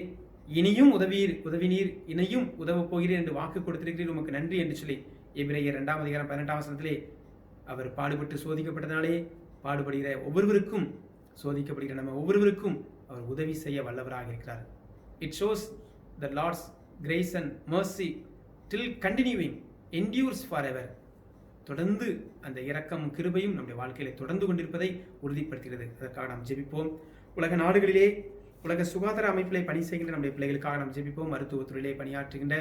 இனியும் உதவினீர் இனியும் உதவப் போகிறீர் என்று வாக்கு கொடுத்திருக்கிறீர், உமக்கு நன்றி என்று சொல்லி எபிரேயர் 2 அதிகாரம் 18 வசனத்திலே அவர் பாடுபட்டு சோதிக்கப்பட்டதாலே பாடுபடுகிற ஒவ்வொருவருக்கும், சோதிக்கப்படுகிற நம்ம ஒவ்வொருவருக்கும் அவர் உதவி செய்ய வல்லவராக இருக்கிறார். It shows the Lord's grace and mercy till continuing endures for ever. தொடர்ந்து அந்த இரக்கமும் கிருபையும் நம்முடைய வாழ்க்கையில தொடர்ந்து கொண்டிருப்பதை உறுதிப்படுத்துகிறது. அதற்காக நாம் ஜெபிப்போம். உலக நாடுகளிலே உலக சுகாதார அமைப்பிலே பணி செய்கின்ற நம்முடைய பிள்ளைகளுக்காக நாம் ஜெபிப்போம். மருத்துவத்துறையிலே பணியாற்றுகின்ற,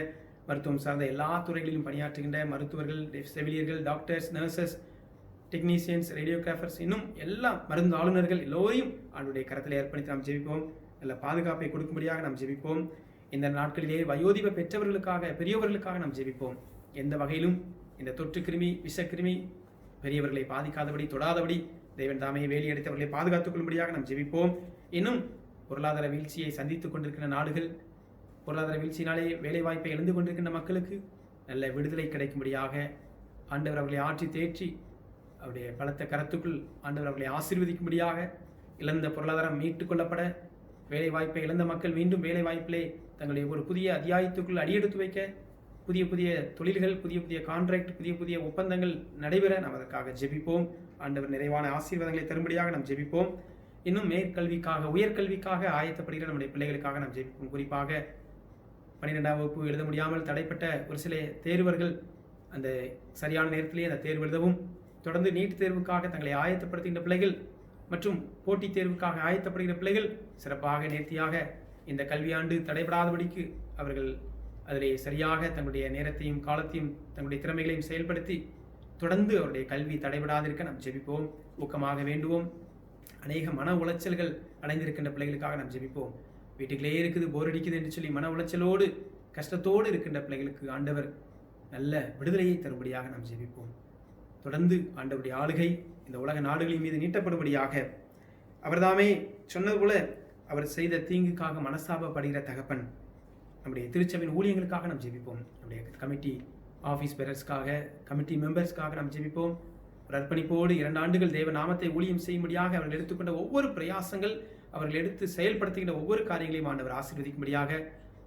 மருத்துவம் சார்ந்த எல்லா துறைகளிலும் பணியாற்றுகின்ற மருத்துவர்கள், செவிலியர்கள், டாக்டர்ஸ், நர்சஸ், டெக்னீசியன்ஸ், ரேடியோகிராஃபர்ஸ், இன்னும் எல்லா மருந்து ஆளுநர்கள் எல்லோரையும் ஆண்டுடைய கரத்தில் அர்ப்பணித்து நாம் ஜெபிப்போம். நல்ல பாதுகாப்பை கொடுக்கும்படியாக நாம் ஜெபிப்போம். இந்த நாட்களிலே வயோதிப பெற்றவர்களுக்காக, பெரியவர்களுக்காக நாம் ஜெபிப்போம். எந்த வகையிலும் இந்த தொற்று கிருமி, விஷக்கிருமி பெரியவர்களை பாதிக்காதபடி, தொடாதபடி தேவன் தாமே வேலி அடித்து அவர்களை பாதுகாத்துக் கொள்ளும்படியாக நாம் ஜெபிப்போம். இன்னும் பொருளாதார வீழ்ச்சியை சந்தித்துக் கொண்டிருக்கிற நாடுகள், பொருளாதார வீழ்ச்சியினாலே வேலை வாய்ப்பை இழந்து கொண்டிருக்கின்ற மக்களுக்கு நல்ல விடுதலை கிடைக்கும்படியாக ஆண்டவர் அவர்களை ஆற்றி தேற்றி அவருடைய பலத்த கரத்துக்குள் ஆண்டவர் அவர்களை ஆசீர்வதிக்கும்படியாக, இழந்த பொருளாதாரம் மீட்டுக் கொள்ளப்பட, வேலை வாய்ப்பை இழந்த மக்கள் மீண்டும் வேலை வாய்ப்பிலே தங்களுடைய ஒரு புதிய அத்தியாயத்துக்குள் அடியெடுத்து வைக்க, புதிய புதிய தொழில்கள், புதிய புதிய கான்ட்ராக்ட், புதிய புதிய ஒப்பந்தங்கள் நடைபெற நாம் அதற்காக ஜெபிப்போம். ஆண்டவர் நிறைவான ஆசீர்வாதங்களை தரும்படியாக நாம் ஜெபிப்போம். இன்னும் மேற்கல்விக்காக, உயர்கல்விக்காக ஆயத்தப்படுகிற நம்முடைய பிள்ளைகளுக்காக நாம் ஜெபிப்போம். குறிப்பாக 12ஆம் வகுப்பு எழுத முடியாமல் தடைப்பட்ட ஒரு சில தேர்வர்கள் அந்த சரியான நேரத்திலேயே அந்த தேர்வு எழுதவும், தொடர்ந்து நீட் தேர்வுக்காக தங்களை ஆயத்தப்படுத்துகின்ற பிள்ளைகள் மற்றும் போட்டித் தேர்வுக்காக ஆயத்தப்படுகிற பிள்ளைகள் சிறப்பாக நேர்த்தியாக இந்த கல்வியாண்டு தடைபடாதபடிக்கு அவர்கள் அதிலே சரியாக தங்களுடைய நேரத்தையும் காலத்தையும் தங்களுடைய திறமைகளையும் செயல்படுத்தி தொடர்ந்து அவருடைய கல்வி தடைபடாதிருக்க நாம் ஜெபிப்போம். ஊக்கமாக வேண்டுவோம். அநேக மன உளைச்சல்கள் அடைந்திருக்கின்ற பிள்ளைகளுக்காக நாம் ஜெபிப்போம். வீட்டுக்குள்ளே இருக்குது, போர் அடிக்குது என்று சொல்லி மன உளைச்சலோடு கஷ்டத்தோடு இருக்கின்ற பிள்ளைகளுக்கு ஆண்டவர் நல்ல விடுதலையை தரும்படியாக நாம் ஜெபிப்போம். தொடர்ந்து ஆண்டவருடைய ஆளுகை இந்த உலக நாடுகளின் மீது நீட்டப்படும்படியாக, அவர்தாமே சொன்னது போல அவர் செய்த தீங்குக்காக மனஸ்தாபப்படுகிற தகப்பன், நம்முடைய திருச்சபையின் ஊழியங்களுக்காக நாம் ஜெபிப்போம். நம்முடைய கமிட்டி ஆஃபீஸ் பேரர்ஸ்க்காக, கமிட்டி மெம்பர்ஸ்க்காக நாம் ஜெபிப்போம். ஒரு அர்ப்பணிப்போடு 2 ஆண்டுகள் தேவ நாமத்தை ஊழியம் செய்யும்படியாக அவர்கள் எடுத்துக்கொண்ட ஒவ்வொரு பிரயாசங்கள், அவர்கள் எடுத்து செயல்படுத்துகின்ற ஒவ்வொரு காரியங்களையும் ஆண்டவர் ஆசீர்வதிக்கும்படியாக,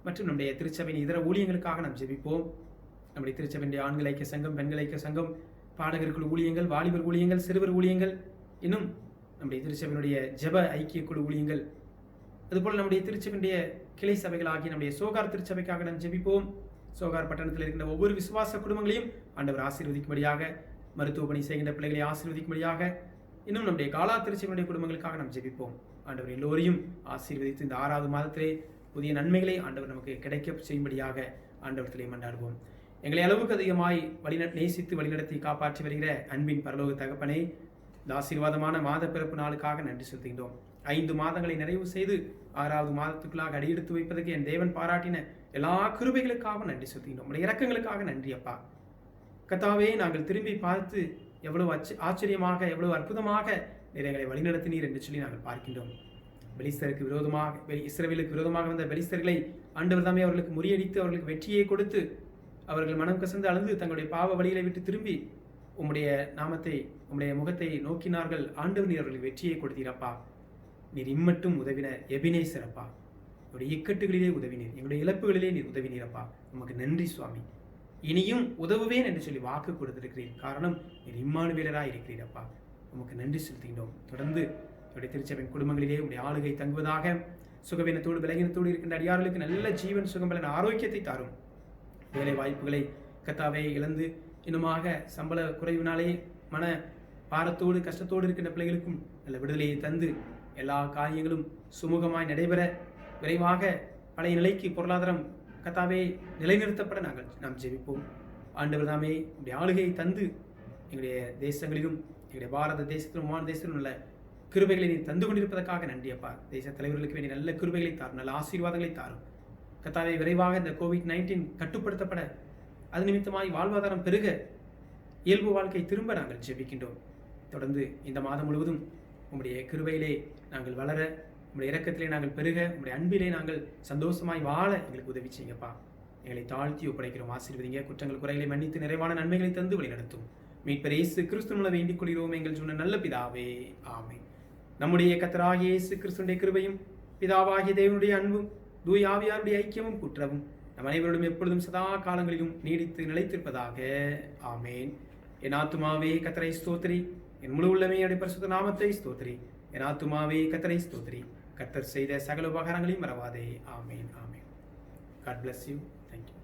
மற்றும் நம்முடைய திருச்சபையின் இதர ஊழியங்களுக்காக நாம் ஜெபிப்போம். நம்முடைய திருச்சபையினுடைய ஆண்கள் ஐக்கிய சங்கம், பெண்கள் ஐக்கிய சங்கம், பாடகர்கள் ஊழியங்கள், வாலிபர் ஊழியங்கள், சிறுவர் ஊழியங்கள், இன்னும் நம்முடைய திருச்சபையினுடைய ஜெப ஐக்கிய குழு ஊழியங்கள், அதுபோல் நம்முடைய திருச்சபையினுடைய கிளை சபைகள் ஆகிய நம்முடைய சோகார் திருச்சபைக்காக நாம் ஜெபிப்போம். சோகார் பட்டணத்தில் இருக்கின்ற ஒவ்வொரு விசுவாச குடும்பங்களையும் ஆண்டவர் ஆசீர்வதிக்கும்படியாக, மருத்துவ பணி செய்கின்ற பிள்ளைகளை ஆசீர்வதிக்கும்படியாக, இன்னும் நம்முடைய காலா திருச்சபையினுடைய குடும்பங்களுக்காக நாம் ஜெபிப்போம். ஆண்டவர் எல்லோரையும் ஆசீர்வதித்து இந்த 6வது மாதத்திலே புதிய நன்மைகளை ஆண்டவர் நமக்கு கிடைக்க செய்யும்படியாக ஆண்டவரத்திலே மன்றாடுவோம். எங்களை அளவுக்கு அதிகமாய் நேசித்து வழிநடத்தி காப்பாற்றி வருகிற அன்பின் பரலோக தகப்பனே, இந்த ஆசீர்வாதமான மாத பிறப்பு நாளுக்காக நன்றி செலுத்துகின்றோம். 5 மாதங்களை நிறைவு செய்து 6வது மாதத்துக்குள்ளாக அடியெடுத்து வைப்பதற்கு என் தேவன் பாராட்டின எல்லா கிருபைகளுக்காக நன்றி செலுத்துகின்றோம். உடைய இரக்கங்களுக்காக நன்றி அப்பா. கர்த்தாவே, நாங்கள் திரும்பி பார்த்து எவ்வளவு ஆச்சரியமாக, எவ்வளவு அற்புதமாக எங்களை வழிநடத்தினீர் என்று சொல்லி நாங்கள் பார்க்கின்றோம். பெலிஸ்தருக்கு விரோதமாக, இஸ்ரவேலுக்கு விரோதமாக வந்த பெலிஸ்தர்களை ஆண்டவர் தாமே அவர்களுக்கு முறியடித்து அவர்களுக்கு வெற்றியை கொடுத்து அவர்கள் மனம் கசந்து அழுது தங்களுடைய பாவ வழிகளை விட்டு திரும்பி உம்முடைய நாமத்தை, உம்முடைய முகத்தை நோக்கினார்கள். ஆண்டவர் நீர் அவர்களுக்கு வெற்றியை கொடுத்தீரப்பா. நீர் இம்மட்டும் உதவின எபினேசர் அப்பா. எங்களுடைய இக்கட்டுகளிலே உதவினீர், எங்களுடைய இழப்புகளிலே நீர் உதவினீரப்பா. உமக்கு நன்றி சுவாமி. இனியும் உதவுவேன் என்று சொல்லி வாக்கு கொடுத்திருக்கிறீர். காரணம், நீர் இம்மானுவேலராய் இருக்கிறீரப்பா. உமக்கு நன்றி செலுத்துகின்றோம். தொடர்ந்து என்னுடைய திருச்சபையின் குடும்பங்களிலே உடைய ஆளுகை தங்குவதாக. சுகவீனத்தோடு பலகீனத்தோடு இருக்கின்ற அடியார்களுக்கு நல்ல ஜீவன், சுகம், பலன், ஆரோக்கியத்தை தாரும். வேலை வாய்ப்புகளை கர்த்தாவே இழந்து இன்னுமாக சம்பள குறைவினாலே மன பாரத்தோடு கஷ்டத்தோடு இருக்கின்ற பிள்ளைகளுக்கும் நல்ல விடுதலையை தந்து எல்லா காரியங்களும் சுமூகமாய் நடைபெற, விரைவாக பழைய நிலைக்கு பொருளாதாரம் கர்த்தாவே நிலைநிறுத்தப்பட நாம் ஜெபிப்போம். ஆண்டவர் தாமே உடைய ஆளுகையை தந்து எங்களுடைய தேசங்களிலும், எங்களுடைய பாரத தேசத்திலும் மாநில தேசத்திலும் நல்ல கிருபைகளை நீ தந்து கொண்டிருப்பதற்காக நன்றி அப்பா. தேச தலைவர்களுக்கு வேண்டிய நல்ல கிருபைகளை தாரும், நல்ல ஆசீர்வாதங்களை தாரும். கர்த்தாவே, விரைவாக இந்த COVID-19 கட்டுப்படுத்தப்பட, அது நிமித்தமாய் வாழ்வாதாரம் பெருக, இயல்பு வாழ்க்கை திரும்ப நாங்கள் ஜெபிக்கின்றோம். தொடர்ந்து இந்த மாதம் முழுவதும் உம்முடைய கிருபையிலே நாங்கள் வளர, உம்முடைய இரக்கத்திலே நாங்கள் பெருக, உம்முடைய அன்பிலே நாங்கள் சந்தோஷமாய் வாழ எங்களுக்கு உதவி செய்யுங்கப்பா. எங்களை தாழ்த்தி ஒப்படைக்கிறோம். ஆசீர்வதிங்க. குற்றங்கள் குறைகளை மன்னித்து நிறைவான நன்மைகளை தந்து வழிநடத்தும். மீட்பர் இயேசு கிறிஸ்துவின் வேண்டிக் கொள்கிறோம் எங்கள் சொன்ன நல்ல பிதாவே, ஆமென். நம்முடைய கர்த்தராகிய இயேசு கிறிஸ்துவினுடைய கிருபையும், பிதாவாகிய தேவனுடைய அன்பும், தூய ஆவியாருடைய ஐக்கியமும் குற்றவும் நம் அனைவரோடும் எப்பொழுதும் சதா காலங்களிலும் நீடித்து நிலைத்திருப்பதாக. ஆமேன். என் ஆத்துமாவே கர்த்தரை ஸ்தோத்திரி, என் முழு உள்ளமே அவருடைய பரிசுத்த நாமத்தை ஸ்தோத்திரி. என் ஆத்துமாவே கர்த்தரை ஸ்தோத்திரி, கர்த்தர் செய்த சகல உபகாரங்களையும் மறவாதே. ஆமேன், ஆமேன். God bless you. Thank you.